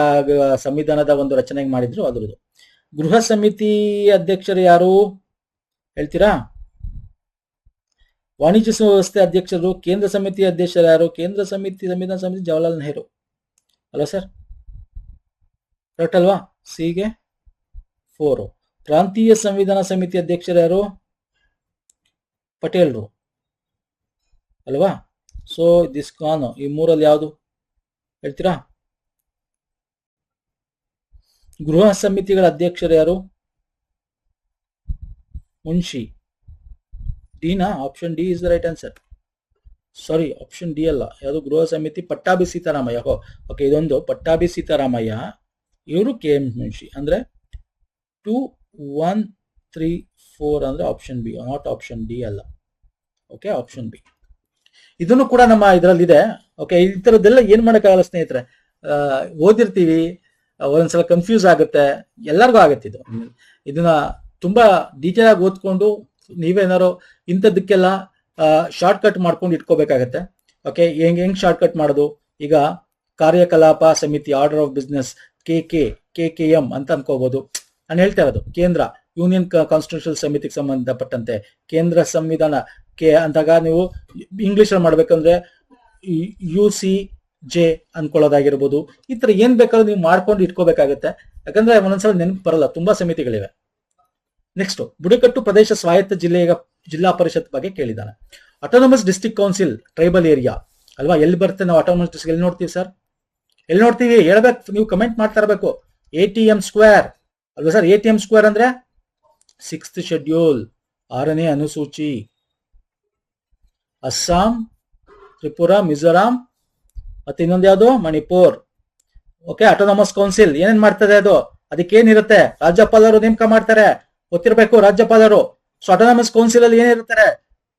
ಸಂವಿಧಾನದ ಒಂದು ರಚನೆ ಮಾಡಿದ್ರು ಅದ್ರದ್ದು. ಗೃಹ ಸಮಿತಿ ಅಧ್ಯಕ್ಷರು ಯಾರು ಹೇಳ್ತೀರಾ? ವಾಣಿಜ್ಯ ವ್ಯವಸ್ಥೆ ಅಧ್ಯಕ್ಷರು. ಕೇಂದ್ರ ಸಮಿತಿ ಅಧ್ಯಕ್ಷರು ಯಾರು? ಕೇಂದ್ರ ಸಮಿತಿ, ಸಂವಿಧಾನ ಸಮಿತಿ ಜವಾಹರ್ಲಾಲ್ ನೆಹರು ಅಲ್ವಾ ಸರ್? ಕರೆಕ್ಟ್ ಅಲ್ವಾ? ಸಿಗೆ 4. ಪ್ರಾಂತೀಯ ಸಂವಿಧಾನ ಸಮಿತಿ ಅಧ್ಯಕ್ಷರು ಯಾರು? ಪಟೇಲ್ರು ಅಲ್ವಾ? ಸೊ ದಿಸ್ ಕಾನ್, ಈ ಮೂರಲ್ಲಿ ಯಾವುದು ಹೇಳ್ತೀರಾ? ಗೃಹ ಸಮಿತಿಗಳ ಅಧ್ಯಕ್ಷರು ಯಾರು? ಮುನ್ಷಿ. ಡಿನಾ? Option D is the right answer. Sorry, option D ಅಲ್ಲ. ಯಾವುದು? ಗೃಹ ಸಮಿತಿ ಪಟ್ಟಾಭಿ ಸೀತಾರಾಮಯ್ಯ. ಓಕೆ, ಇದೊಂದು ಪಟ್ಟಾಭಿ ಸೀತಾರಾಮಯ್ಯ, ಇವರು ಕೆ ಎಂ ಮುನ್ಷಿ. ಅಂದ್ರೆ 2, 1, 3, 4 ಅಂದ್ರೆ option B, not option D ಅಲ್ಲ. Okay, option B. ಇದನ್ನು ಕೂಡ ನಮ್ಮ ಇದರಲ್ಲಿ ಇದೆ. ಓಕೆ, ಈ ತರದ್ದೆಲ್ಲ ಏನ್ ಮಾಡಕ್ಕಾಗಲ್ಲ ಸ್ನೇಹಿತರೆ, ಓದಿರ್ತೀವಿ, ಒಂದ್ಸಲ ಕನ್ಫ್ಯೂಸ್ ಆಗುತ್ತೆ, ಎಲ್ಲರಿಗೂ ಆಗುತ್ತೆ. ಇದನ್ನ ತುಂಬಾ ಡೀಟೇಲ್ ಆಗಿ ಓದ್ಕೊಂಡು ನೀವೇನಾರು ಇಂಥದಕ್ಕೆಲ್ಲ ಶಾರ್ಟ್ ಕಟ್ ಮಾಡ್ಕೊಂಡು ಇಟ್ಕೋಬೇಕಾಗತ್ತೆ. ಓಕೆ, ಹೆಂಗ್ ಶಾರ್ಟ್ ಕಟ್ ಮಾಡೋದು? ಈಗ ಕಾರ್ಯಕಲಾಪ ಸಮಿತಿ, ಆರ್ಡರ್ ಆಫ್ ಬಿಸ್ನೆಸ್, KKM ಅಂತ ಅನ್ಕೋಬಹುದು. ನಾನು ಹೇಳ್ತಾ ಇರೋದು ಕೇಂದ್ರ ಯೂನಿಯನ್ ಕಾನ್ಸ್ಟಿಟ್ಯೂಷನ್ ಸಮಿತಿಗೆ ಸಂಬಂಧಪಟ್ಟಂತೆ ಕೇಂದ್ರ ಸಂವಿಧಾನ ಅಂತಾಗ ನೀವು ಇಂಗ್ಲಿಷ್ ಅಲ್ಲಿ ಮಾಡ್ಬೇಕಂದ್ರೆ UCJ ಅನ್ಕೊಳ್ಳೋದಾಗಿರ್ಬೋದು. ಈ ತರ ಏನ್ ಬೇಕಾದ್ರೂ ನೀವು ಮಾಡ್ಕೊಂಡು ಇಟ್ಕೋಬೇಕಾಗತ್ತೆ, ಯಾಕಂದ್ರೆ ಒಂದೊಂದ್ಸಲ ನೆನಪು ಬರಲ್ಲ, ತುಂಬಾ ಸಮಿತಿಗಳಿವೆ. ನೆಕ್ಸ್ಟ್, ಬುಡಕಟ್ಟು ಪ್ರದೇಶ ಸ್ವಾಯತ್ತ ಜಿಲ್ಲಾ ಪರಿಷತ್ ಬಗ್ಗೆ ಕೇಳಿದಾನೆ. Autonomous district council tribal area ಅಲ್ವಾ? ಎಲ್ಲಿ ಬರುತ್ತೆ? ನಾವು ಅಟಾನಮಸ್ ಡಿಸ್ಟ್ರಿಕ್ಟ್ ಎಲ್ಲಿ ನೋಡ್ತೀವಿ ಸರ್? ಎಲ್ಲಿ ನೋಡ್ತೀವಿ ಹೇಳ್ಬೇಕು, ನೀವು ಕಮೆಂಟ್ ಮಾಡ್ತಾ ಇರಬೇಕು. ATM ಸ್ಕ್ವೇರ್ ಅಲ್ವಾ ಸರ್? ATM ಸ್ಕ್ವೇರ್ ಅಂದ್ರೆ 6th ಶೆಡ್ಯೂಲ್, 6ನೇ ಅನುಸೂಚಿ. ಅಸ್ಸಾಂ, ತ್ರಿಪುರಾ, ಮಿಜೋರಾಂ ಮತ್ತೆ ಇನ್ನೊಂದು ಯಾವುದು, ಮಣಿಪುರ್. ಓಕೆ, ಆಟೋನಮಸ್ ಕೌನ್ಸಿಲ್ ಏನೇನ್ ಮಾಡ್ತದೆ ಅದು? ಅದಕ್ಕೇನಿರುತ್ತೆ? ರಾಜ್ಯಪಾಲರು ನೇಮಕ ಮಾಡ್ತಾರೆ, ಗೊತ್ತಿರಬೇಕು ರಾಜ್ಯಪಾಲರು. ಸೊ ಆಟೋನಮಸ್ ಕೌನ್ಸಿಲ್ ಅಲ್ಲಿ ಏನಿರ್ತಾರೆ,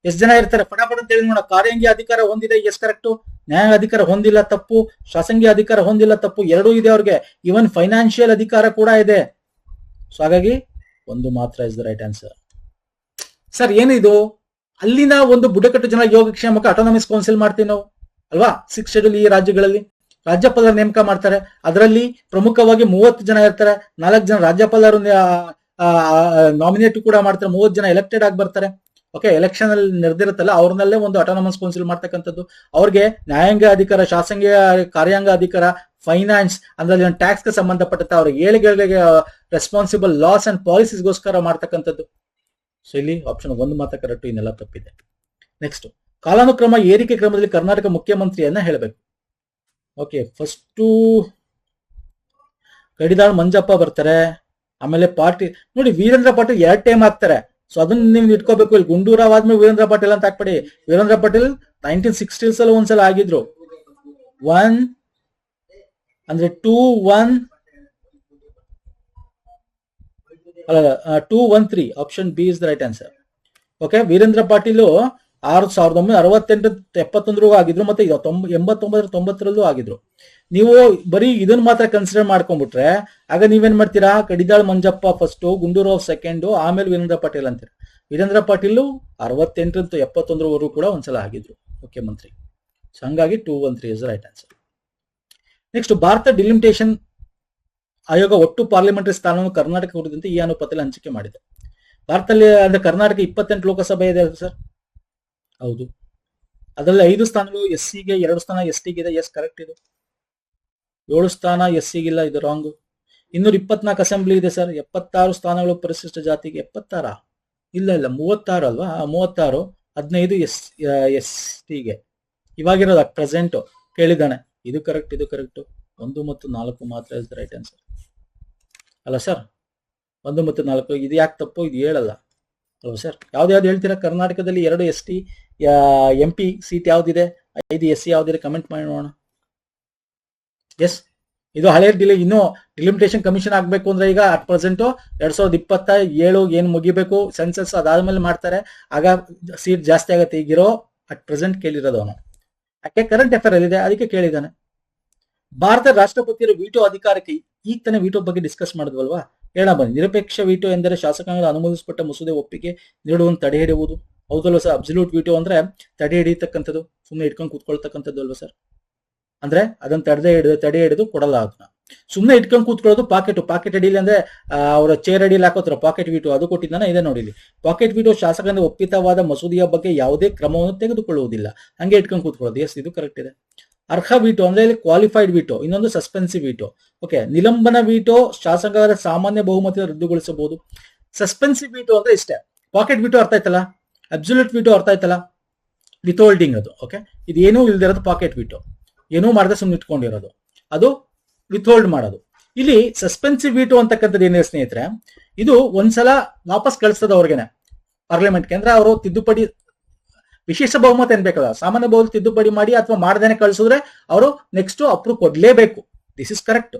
ಎಷ್ಟು ಜನ ಇರ್ತಾರೆ? ಫಟಾಫಟ್ ಅಂತ ಹೇಳಿ ನೋಡ. ಕಾರ್ಯಾಂಗಿ ಅಧಿಕಾರ ಹೊಂದಿದೆ, ಎಸ್ ಕರೆಕ್ಟ್. ನ್ಯಾಯ ಅಧಿಕಾರ ಹೊಂದಿಲ್ಲ, ತಪ್ಪು. ಶಾಸಂಗಿ ಅಧಿಕಾರ ಹೊಂದಿಲ್ಲ, ತಪ್ಪು. ಎರಡೂ ಇದೆ ಅವ್ರಿಗೆ. ಈವನ್ ಫೈನಾನ್ಷಿಯಲ್ ಅಧಿಕಾರ ಕೂಡ ಇದೆ. ಸೊ ಹಾಗಾಗಿ ಒಂದು ಮಾತ್ರ is the right answer. Sir ಏನಿದು? ಅಲ್ಲಿನ ಒಂದು ಬುಡಕಟ್ಟು ಜನ ಯೋಗಕ್ಷೇಮಕ್ಕೆ ಆಟೋನಮಸ್ ಕೌನ್ಸಿಲ್ ಮಾಡ್ತೀವಿ ನಾವು ಅಲ್ವಾ? 6th ಶೆಡ್ಯೂಲ್ ಈ ರಾಜ್ಯಗಳಲ್ಲಿ ರಾಜ್ಯಪಾಲರ ನೇಮಕ ಮಾಡ್ತಾರೆ. ಅದರಲ್ಲಿ ಪ್ರಮುಖವಾಗಿ 30 ಜನ ಇರ್ತಾರೆ. 4 ಜನ ರಾಜ್ಯಪಾಲರು ನಾಮಿನೇಟ್ ಕೂಡ ಮಾಡ್ತಾರೆ. 30 ಜನ ಎಲೆಕ್ಟೆಡ್ ಆಗಿ ಬರ್ತಾರೆ. ಓಕೆ, ಎಲೆಕ್ಷನ್ ಅಲ್ಲಿ ನಡೆದಿರುತ್ತಲ್ಲ, ಅವ್ರನ್ನಲ್ಲೇ ಒಂದು ಆಟೋನಮಸ್ ಕೌನ್ಸಿಲ್ ಮಾಡ್ತಕ್ಕಂಥದ್ದು. ಅವ್ರಿಗೆ ನ್ಯಾಯಾಂಗ ಅಧಿಕಾರ, ಶಾಸಂಗ ಕಾರ್ಯಾಂಗ ಅಧಿಕಾರ, ಫೈನಾನ್ಸ್ ಅಂದ್ರೆ ಟ್ಯಾಕ್ಸ್ ಗೆ ಸಂಬಂಧಪಟ್ಟಂತ ಅವ್ರ ಏಳಿಗೆಗಳಿಗೆ ರೆಸ್ಪಾನ್ಸಿಬಲ್ ಲಾಸ್ ಅಂಡ್ ಪಾಲಿಸೀಸ್ಗೋಸ್ಕರ ಮಾಡ್ತಕ್ಕಂಥದ್ದು. ಸೊ ಇಲ್ಲಿ ಆಪ್ಷನ್ 1 ಮಾತ್ರ ಕರೆಕ್ಟ್, ಇನ್ನೆಲ್ಲ ತಪ್ಪಿದೆ. ನೆಕ್ಸ್ಟ್, ಕಾಲಾನುಕ್ರಮ ಏರಿಕೆ ಕ್ರಮದಲ್ಲಿ ಕರ್ನಾಟಕ ಮುಖ್ಯಮಂತ್ರಿಯನ್ನ ಹೇಳಬೇಕು. ಓಕೆ, ಫಸ್ಟು ಕಡಿದಾಳ್ ಮಂಜಪ್ಪ ಬರ್ತಾರೆ. ಆಮೇಲೆ ಪಾಟೀಲ್ ನೋಡಿ, ವೀರೇಂದ್ರ ಪಾಟೀಲ್ 2 ಟೈಮ್ ಆಗ್ತಾರೆ. ಸೊ ಅದನ್ನ ನೀವು ಇಟ್ಕೋಬೇಕು. ಇಲ್ಲಿ ಗುಂಡೂರಾವ್ ಆದ್ಮೇಲೆ ವೀರೇಂದ್ರ ಪಾಟೀಲ್ ಅಂತ ಹಾಕ್ಬೇಡಿ. ವೀರೇಂದ್ರ ಪಾಟೀಲ್ 1960s ಅಲ್ಲಿ ಒಂದ್ಸಲ ಆಗಿದ್ರು. 1 ಅಂದ್ರೆ 2-1 ಅಲ್ಲ 2-1-3 option B is the right answer. Okay, Virendra Patil 1968-71 ಆಗಿದ್ರು, ಮತ್ತೆ 89-90 ಆಗಿದ್ರು. ನೀವು ಬರೀ ಇದನ್ನ ಮಾತ್ರ ಕನ್ಸಿಡರ್ ಮಾಡ್ಕೊಂಡ್ಬಿಟ್ರೆ ಆಗ ನೀವೇನ್ ಮಾಡ್ತೀರಾ? ಕಡಿದಾಳ್ ಮಂಜಪ್ಪ ಫಸ್ಟ್, ಗುಂಡೂರಾವ್ ಸೆಕೆಂಡ್, ಆಮೇಲೆ ವೀರೇಂದ್ರ ಪಾಟೀಲ್ ಅಂತೀರ. ವೀರೇಂದ್ರ ಪಾಟೀಲ್ 68-71 ಕೂಡ ಒಂದ್ಸಲ ಆಗಿದ್ರು ಮುಖ್ಯಮಂತ್ರಿ. ಸೊ ಹಂಗಾಗಿ 2-1-3 is the right answer. Next, Bharat delimitation ಆಯೋಗ ಒಟ್ಟು ಪಾರ್ಲಿಮೆಂಟರಿ ಸ್ಥಾನವನ್ನು ಕರ್ನಾಟಕ ಕುರಿತಂತೆ ಈ ಅನುಪಾತದಲ್ಲಿ ಹಂಚಿಕೆ ಮಾಡಿದೆ. ಭಾರತದಲ್ಲಿ ಅಂದ್ರೆ ಕರ್ನಾಟಕ 28 ಲೋಕಸಭೆ ಇದೆ ಸರ್. ಹೌದು, ಅದರಲ್ಲಿ 5 ಸ್ಥಾನಗಳು SCಗೆ, 2 ಸ್ಥಾನ STಗೆ ಇದೆ. Yes correct. ಇದು 7 ಸ್ಥಾನ SCಗಿಲ್ಲ, ಇದು ರಾಂಗ್. 224 ಅಸೆಂಬ್ಲಿ ಇದೆ ಸರ್. 76 ಸ್ಥಾನಗಳು ಪರಿಶಿಷ್ಟ ಜಾತಿಗೆ. 76 ಇಲ್ಲ 36 ಅಲ್ವಾ? 36, 15 STಗೆ ಇವಾಗಿರೋದು ಪ್ರೆಸೆಂಟ್ ಕೇಳಿದ್ದಾನೆ. ಇದು ಕರೆಕ್ಟ್, ಇದು ಕರೆಕ್ಟ್. 1 ಮತ್ತು 4 ಮಾತ್ರ ಇಸ್ ದ ರೈಟ್ ಆನ್ಸರ್ ಅಲ್ಲ ಸರ್? 1 ಮತ್ತು 4 ಇದು ಯಾಕೆ ತಪ್ಪು? ಇದು ಹೇಳಲ್ಲ ಅಲ್ವಾ ಸರ್? ಯಾವ್ದು ಹೇಳ್ತೀರಾ? ಕರ್ನಾಟಕದಲ್ಲಿ 2 ST MP ಸೀಟ್ ಯಾವ್ದಿದೆ, 5 SC ಯಾವ್ದಿದೆ? ಕಮೆಂಟ್ ಮಾಡಿ ನೋಡೋಣ. ಎಸ್, ಇದು ಹಳೆ ಇನ್ನೂ ಡಿಲಿಮಿಟೇಷನ್ ಕಮಿಷನ್ ಆಗ್ಬೇಕು ಅಂದ್ರೆ ಈಗ ಅಟ್ ಪ್ರೆಸೆಂಟ್ 2027 ಏನ್ ಮುಗಿಬೇಕು ಸೆನ್ಸಸ್, ಅದಾದ್ಮೇಲೆ ಮಾಡ್ತಾರೆ. ಆಗ ಸೀಟ್ ಜಾಸ್ತಿ ಆಗುತ್ತೆ. ಈಗಿರೋ ಅಟ್ ಪ್ರೆಸೆಂಟ್ ಕೇಳಿರೋದು ಅವನು. ಯಾಕೆ ಕರೆಂಟ್ ಅಫೇರ್ ಅಲ್ಲಿ ಇದೆ, ಅದಕ್ಕೆ ಕೇಳಿದ್ದಾನೆ. ಭಾರತ ರಾಷ್ಟ್ರಪತಿಯರ ವಿಟೋ ಅಧಿಕಾರಕ್ಕೆ ಈಗ ತಾನೇ ವಿಟೋ ಬಗ್ಗೆ ಡಿಸ್ಕಸ್ ಮಾಡಿದ್ವಲ್ವಾ? ಹೇಳ ಬನ್ನಿ. ನಿರಪೇಕ್ಷ ವಿಟೋ ಎಂದರೆ ಶಾಸಕಾಂಗದ ಅನುಮೋದಿಸಲ್ಪಟ್ಟ ಮಸೂದೆ ಒಪ್ಪಿಗೆ ನೀಡುವಂತ ತಡೆ ಹಿಡಿಯುವುದು. ಹೌದಲ್ವ ಸರ್? ಅಬ್ಸಲ್ಯೂಟ್ ವಿಟೋ ಅಂದ್ರೆ ತಡೆ ಹಿಡಿಯತಕ್ಕಂಥದ್ದು, ಸುಮ್ಮನೆ ಇಟ್ಕೊಂಡು ಕೂತ್ಕೊಳ್ತಕ್ಕಂಥದ್ದು ಅಲ್ವಾ ಸರ್? ಅಂದ್ರೆ ಅದನ್ನ ತಡೆ ಹಿಡಿದು ಕೊಡಲ್ಲ. ಅದನ್ನ ಸುಮ್ಮನೆ ಇಟ್ಕೊಂಡು ಕೂತ್ಕೊಳ್ಳೋದು ಪಾಕೆಟ್ ಅಡಿಲಿ ಅಂದ್ರೆ ಅವರ ಚೇರ್ ಅಡಿಯಲ್ಲಿ ಹಾಕೋತ್ರ ಪಾಕೆಟ್ ವಿಟೋ, ಅದು ಕೊಟ್ಟಿದ್ದಾನೆ. ಇದೆ ನೋಡಿ, ಪಾಕೆಟ್ ವಿಟೋ ಶಾಸಕರಿಂದ ಒಪ್ಪಿತವಾದ ಮಸೂದೆಯ ಬಗ್ಗೆ ಯಾವುದೇ ಕ್ರಮವನ್ನು ತೆಗೆದುಕೊಳ್ಳುವುದಿಲ್ಲ, ಹಂಗೆ ಇಟ್ಕೊಂಡು ಕೂತ್ಕೊಳ್ಳೋದು. ಎಸ್, ಇದು ಕರೆಕ್ಟ್ ಇದೆ. ಅರ್ಹ ವಿಟೋ ಅಂದ್ರೆ ಇಲ್ಲಿ ಕ್ವಾಲಿಫೈಡ್ ವಿಟೋ, ಇನ್ನೊಂದು ಸಸ್ಪೆನ್ಸಿವ್ ವಿಟೋ. ಓಕೆ, ನಿಲಂಬನ ವಿಟೋ ಶಾಸಕರ ಸಾಮಾನ್ಯ ಬಹುಮತ ರದ್ದುಗೊಳಿಸಬಹುದು. ಸಸ್ಪೆನ್ಸಿವ್ ವಿಟೋ ಅಂದ್ರೆ ಇಷ್ಟೇ. ಪಾಕೆಟ್ ವಿಟೋ ಅರ್ಥ ಆಯ್ತಲ್ಲ, ಅಬ್ಸಲ್ಯೂಟ್ ವಿಟೋ ಅರ್ಥ ಆಯ್ತಲ್ಲ, ವಿತ್ ಹೋಲ್ಡಿಂಗ್ ಅದು. ಓಕೆ, ಇದೇನೂ ಇಲ್ದಿರೋದು ಪಾಕೆಟ್ ವಿಟೋ, ಏನೂ ಮಾಡದೆ ಸುಮ್ಮನೆ ಇಟ್ಕೊಂಡಿರೋದು, ಅದು ವಿತ್ ಹೋಲ್ಡ್ ಮಾಡೋದು. ಇಲ್ಲಿ ಸಸ್ಪೆನ್ಸಿವ್ ವಿಟೋ ಅಂತಕ್ಕಂಥದ್ದು ಏನಿದೆ ಸ್ನೇಹಿತರೆ, ಇದು ಒಂದ್ಸಲ ವಾಪಸ್ ಕಳಿಸ್ತದ ಅವ್ರಿಗೆನೆ ಪಾರ್ಲಿಮೆಂಟ್ಗೆ. ಅಂದ್ರೆ ಅವರು ತಿದ್ದುಪಡಿ, ವಿಶೇಷ ಬಹುಮತ ಏನ್ ಬೇಕಲ್ಲ, ಸಾಮಾನ್ಯ ಬಹುಮತ ತಿದ್ದುಪಡಿ ಮಾಡಿ ಅಥವಾ ಮಾಡದೇನೆ ಕಳಿಸಿದ್ರೆ ಅವರು ನೆಕ್ಸ್ಟ್ ಅಪ್ರೂವ್ ಕೊಡ್ಲೇಬೇಕು. This is correct.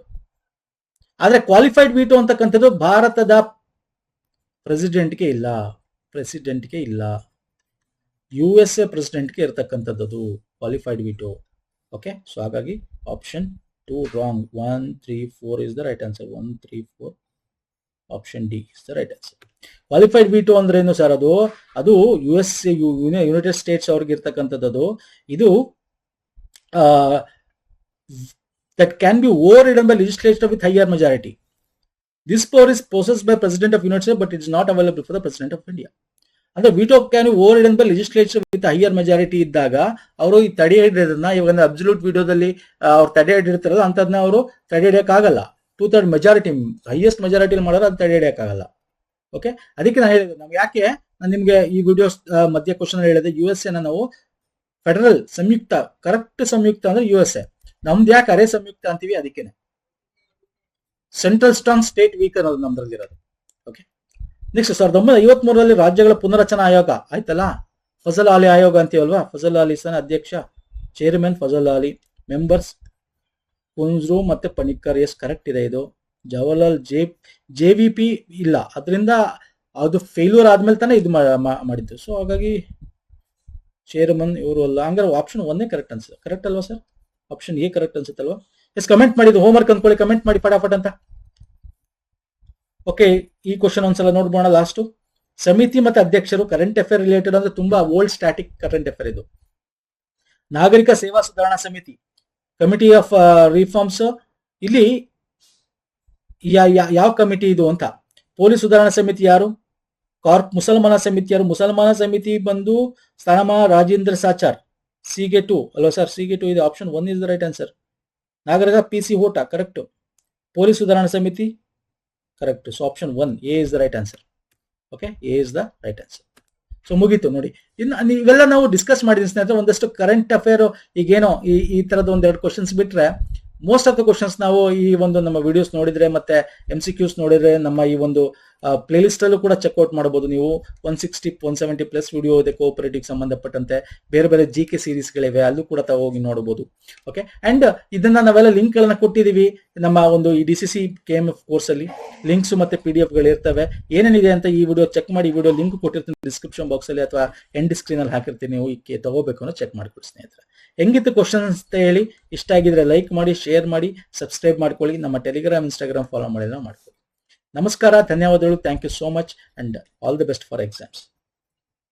ಆದ್ರೆ ಕ್ವಾಲಿಫೈಡ್ ವಿಟೋ ಅಂತಕ್ಕಂಥದ್ದು ಭಾರತದ ಪ್ರೆಸಿಡೆಂಟ್ಗೆ ಇಲ್ಲ, USA ಪ್ರೆಸಿಡೆಂಟ್ಗೆ ಇರತಕ್ಕಂಥದ್ದು ಕ್ವಾಲಿಫೈಡ್ ವಿಟೋ. ಓಕೆ, ಸೊ ಹಾಗಾಗಿ option 2 wrong. 1, 3, 4 is the right answer. 1, 3, 4 option D is the right answer. Qualified veto ಅಂದ್ರೆ ಏನು ಸರ್? ಅದು USA ಯುನೈಟೆಡ್ ಸ್ಟೇಟ್ಸ್ ಅವ್ರಿಗೆ ಇರ್ತಕ್ಕಂಥದ್ದು. ಇದು that can be overridden by legislature with higher majority. This power is possessed by President of United States, but it is not available for the President of India. ಅಂದ್ರೆ veto can be overridden by legislature with higher majority ಇದ್ದಾಗ ಅವರು ಈ ತಡೆ ಹಿಡಿಯೋದನ್ನ, ಇವಾಗ absolute ವಿಟೋದಲ್ಲಿ ಅವ್ರು ತಡೆ ಹಿಡಿರ್ತಾರಲ್ಲ ಅಂತದನ್ನ ಅವರು ತಡೆ ಹಿಡಿಯಕ್ಕಾಗಲ್ಲ. 2/3 ಮೆಜಾರಿಟಿ, ಹೈಯೆಸ್ಟ್ ಮೆಜಾರಿಟಿ ಮಾಡೋರು ಅದು ತಡೆ ಹಿಡಿಯಕ್ಕಾಗಲ್ಲ. ಓಕೆ, ಅದಕ್ಕೆ ನಾನು ಹೇಳಿದೆ, ನಾವು ಯಾಕೆ ನಾನು ನಿಮ್ಗೆ ಈ ವಿಡಿಯೋಸ್ ಮಧ್ಯ ಕ್ವಶನ್ ಹೇಳಿದೆ, USA ನಾವು ಫೆಡರಲ್ ಸಂಯುಕ್ತ, ಕರೆಕ್ಟ್ ಸಂಯುಕ್ತ ಅಂದ್ರೆ USA. ನಮ್ದು ಯಾಕೆ ಅರೆ ಸಂಯುಕ್ತ ಅಂತೀವಿ ಅದಕ್ಕೇನೆ. ಸೆಂಟ್ರಲ್ ಸ್ಟ್ರಾಂಗ್ ಸ್ಟೇಟ್ ವೀಕ್ ಅನ್ನೋದು ನಮ್ದ್ರಲ್ಲಿ ಇರೋದು. ಓಕೆ, ನೆಕ್ಸ್ಟ್ 1953ರಲ್ಲಿ ರಾಜ್ಯಗಳ ಪುನರಚನಾ ಆಯೋಗ ಆಯ್ತಲ್ಲ, ಫಜಲ್ ಅಲಿ ಆಯೋಗ ಅಂತೀವಲ್ವಾ. ಫಜಲ್ ಅಲಿ ಸನ್ ಅಧ್ಯಕ್ಷ, ಚೇರ್ಮನ್ ಫಜಲ್ ಅಲಿ, ಮೆಂಬರ್ಸ್ ಕುಂಜ್ರು ಮತ್ತೆ ಪಣಿಕ್ಕರ್. ಎಸ್, ಕರೆಕ್ಟ್ ಇದೆ ಇದು. ಜವಾಹರ್ಲಾಲ್ JVP ಇಲ್ಲ, ಅದರಿಂದ ಅದು ಫೇಲ್ಯೂರ್ ಆದ್ಮೇಲೆ ತಾನೇ ಇದು ಮಾಡಿದ್ದು. ಸೊ ಹಾಗಾಗಿ ಚೇರ್ಮನ್ ಇವರು ಅಲ್ಲ. ಹಂಗಾರೆ ಆಪ್ಷನ್ 1 ಕರೆಕ್ಟ್ ಅನ್ಸುತ್ತೆ. ಕರೆಕ್ಟ್ ಅಲ್ವಾ ಸರ್? ಆಪ್ಷನ್ ಎ ಕರೆಕ್ಟ್ ಅನ್ಸುತ್ತಲ್ವಾ? ಎಸ್, ಕಮೆಂಟ್ ಮಾಡಿದ್ದು ಹೋಮ್ವರ್ಕ್ ಅಂದ್ಕೊಳ್ಳಿ, ಕಮೆಂಟ್ ಮಾಡಿ ಫಟಾಫಟ್ ಅಂತ. ಓಕೆ, ಈ ಕ್ವಶನ್ ಒಂದ್ಸಲ ನೋಡ್ಬೋಣ. ಲಾಸ್ಟ್ ಸಮಿತಿ ಮತ್ತೆ ಅಧ್ಯಕ್ಷರು ಕರೆಂಟ್ ಅಫೇರ್ ರಿಲೇಟೆಡ್ ಅಂದ್ರೆ ತುಂಬಾ ಓಲ್ಡ್ ಸ್ಟ್ಯಾಟಿಕ್ ಕರೆಂಟ್ ಅಫೇರ್ ಇದು. ನಾಗರಿಕ ಸೇವಾ ಸುಧಾರಣಾ ಸಮಿತಿ, ಕಮಿಟಿ ಆಫ್ ರಿಫಾರ್ಮ್ಸ್, ಇಲ್ಲಿ ಯಾವ ಕಮಿಟಿ ಇದು ಅಂತ. ಪೊಲೀಸ್ ಸುಧಾರಣಾ ಸಮಿತಿ ಯಾರು? ಮುಸಲ್ಮಾನ ಸಮಿತಿ ಯಾರು? ಮುಸಲ್ಮಾನ ಸಮಿತಿ ಬಂದು ಸ್ಥಾನಮಾನ ರಾಜೇಂದ್ರ ಸಾಚಾರ್. ಸಿಗೆ 2 ಅಲ್ವಾ ಸರ್? ಸಿಗೆ 2 ಇದೆ. Option 1 is the right answer. ನಾಗರಿಕ PC ಹೋಟಾ ಕರೆಕ್ಟ್. ಪೊಲೀಸ್ ಸುಧಾರಣಾ ಸಮಿತಿ correct. So option 1 A is the right answer. Okay, A is the right answer. So ಮುಗೀತು ನೋಡಿ. ಇನ್ನು ಇವೆಲ್ಲ ನಾವು ಡಿಸ್ಕಸ್ ಮಾಡಿದ್ವಿ ಸ್ನೇಹಿತರೆ. ಒಂದಷ್ಟು ಕರೆಂಟ್ ಅಫೇರ್ ಈಗೇನೋ ಈ ತರದ ಒಂದೆರಡು ಕ್ವಶನ್ಸ್ ಬಿಟ್ರೆ ಮೋಸ್ಟ್ ಆಫ್ ದ ಕ್ವಶನ್ಸ್ ನಾವು ಈ ಒಂದು ನಮ್ಮ ವಿಡಿಯೋಸ್ ನೋಡಿದ್ರೆ ಮತ್ತೆ MCQs ನೋಡಿದ್ರೆ ನಮ್ಮ ಈ ಒಂದು ಪ್ಲೇ ಲಿಸ್ಟ್ ಅಲ್ಲೂ ಕೂಡ ಚೆಕ್ಔಟ್ ಮಾಡಬಹುದು ನೀವು. 160-170 ಪ್ಲಸ್ ವಿಡಿಯೋ ಇದೆ ಕೋಆಪರೇಟಿವ್ ಸಂಬಂಧಪಟ್ಟಂತೆ. ಬೇರೆ ಬೇರೆ GK ಸೀರೀಸ್ಗಳಿವೆ, ಅಲ್ಲೂ ಕೂಡ ತಾವು ಹೋಗಿ ನೋಡಬಹುದು. ಓಕೆ, ಅಂಡ್ ಇದನ್ನ ನಾವೆಲ್ಲ ಲಿಂಕ್ ಗಳನ್ನ ಕೊಟ್ಟಿದೀವಿ ನಮ್ಮ ಒಂದು ಈ DCC KMF ಕೋರ್ಸ್ ಅಲ್ಲಿ. ಲಿಂಕ್ಸ್ ಮತ್ತೆ PDF ಗಳು ಇರ್ತವೆ. ಏನೇನಿದೆ ಅಂತ ಈ ವಿಡಿಯೋ ಚೆಕ್ ಮಾಡಿ. ಈ ವಿಡಿಯೋ ಲಿಂಕ್ ಕೊಟ್ಟಿರ್ತೀನಿ ಡಿಸ್ಕ್ರಿಪ್ಷನ್ ಬಾಕ್ಸ್ ಅಲ್ಲಿ ಅಥವಾ ಎಂಡ್ ಸ್ಕ್ರೀನ್ ಅಲ್ಲಿ ಹಾಕಿರ್ತೀನಿ. ನೀವು ಈ ತಗೋಬೇಕು ಅನ್ನೋ ಚೆಕ್ ಮಾಡ್ಕೊಳ್ಳಿ ಸ್ನೇಹಿತರೆ. ಹೆಂಗಿತ್ತು ಕ್ವಶನ್ಸ್ ಅಂತ ಹೇಳಿ. ಇಷ್ಟ ಆಗಿದ್ರೆ ಲೈಕ್ ಮಾಡಿ, ಶೇರ್ ಮಾಡಿ, ಸಬ್ಸ್ಕ್ರೈಬ್ ಮಾಡ್ಕೊಳ್ಳಿ. ನಮ್ಮ ಟೆಲಿಗ್ರಾಮ್, Instagram ಫಾಲೋ ಮಾಡಿದ್ರೆ ಮಾಡ್ಕೊಳ್ಳಿ. ನಮಸ್ಕಾರ, ಧನ್ಯವಾದಗಳು. Thank you so much and all the best for exams.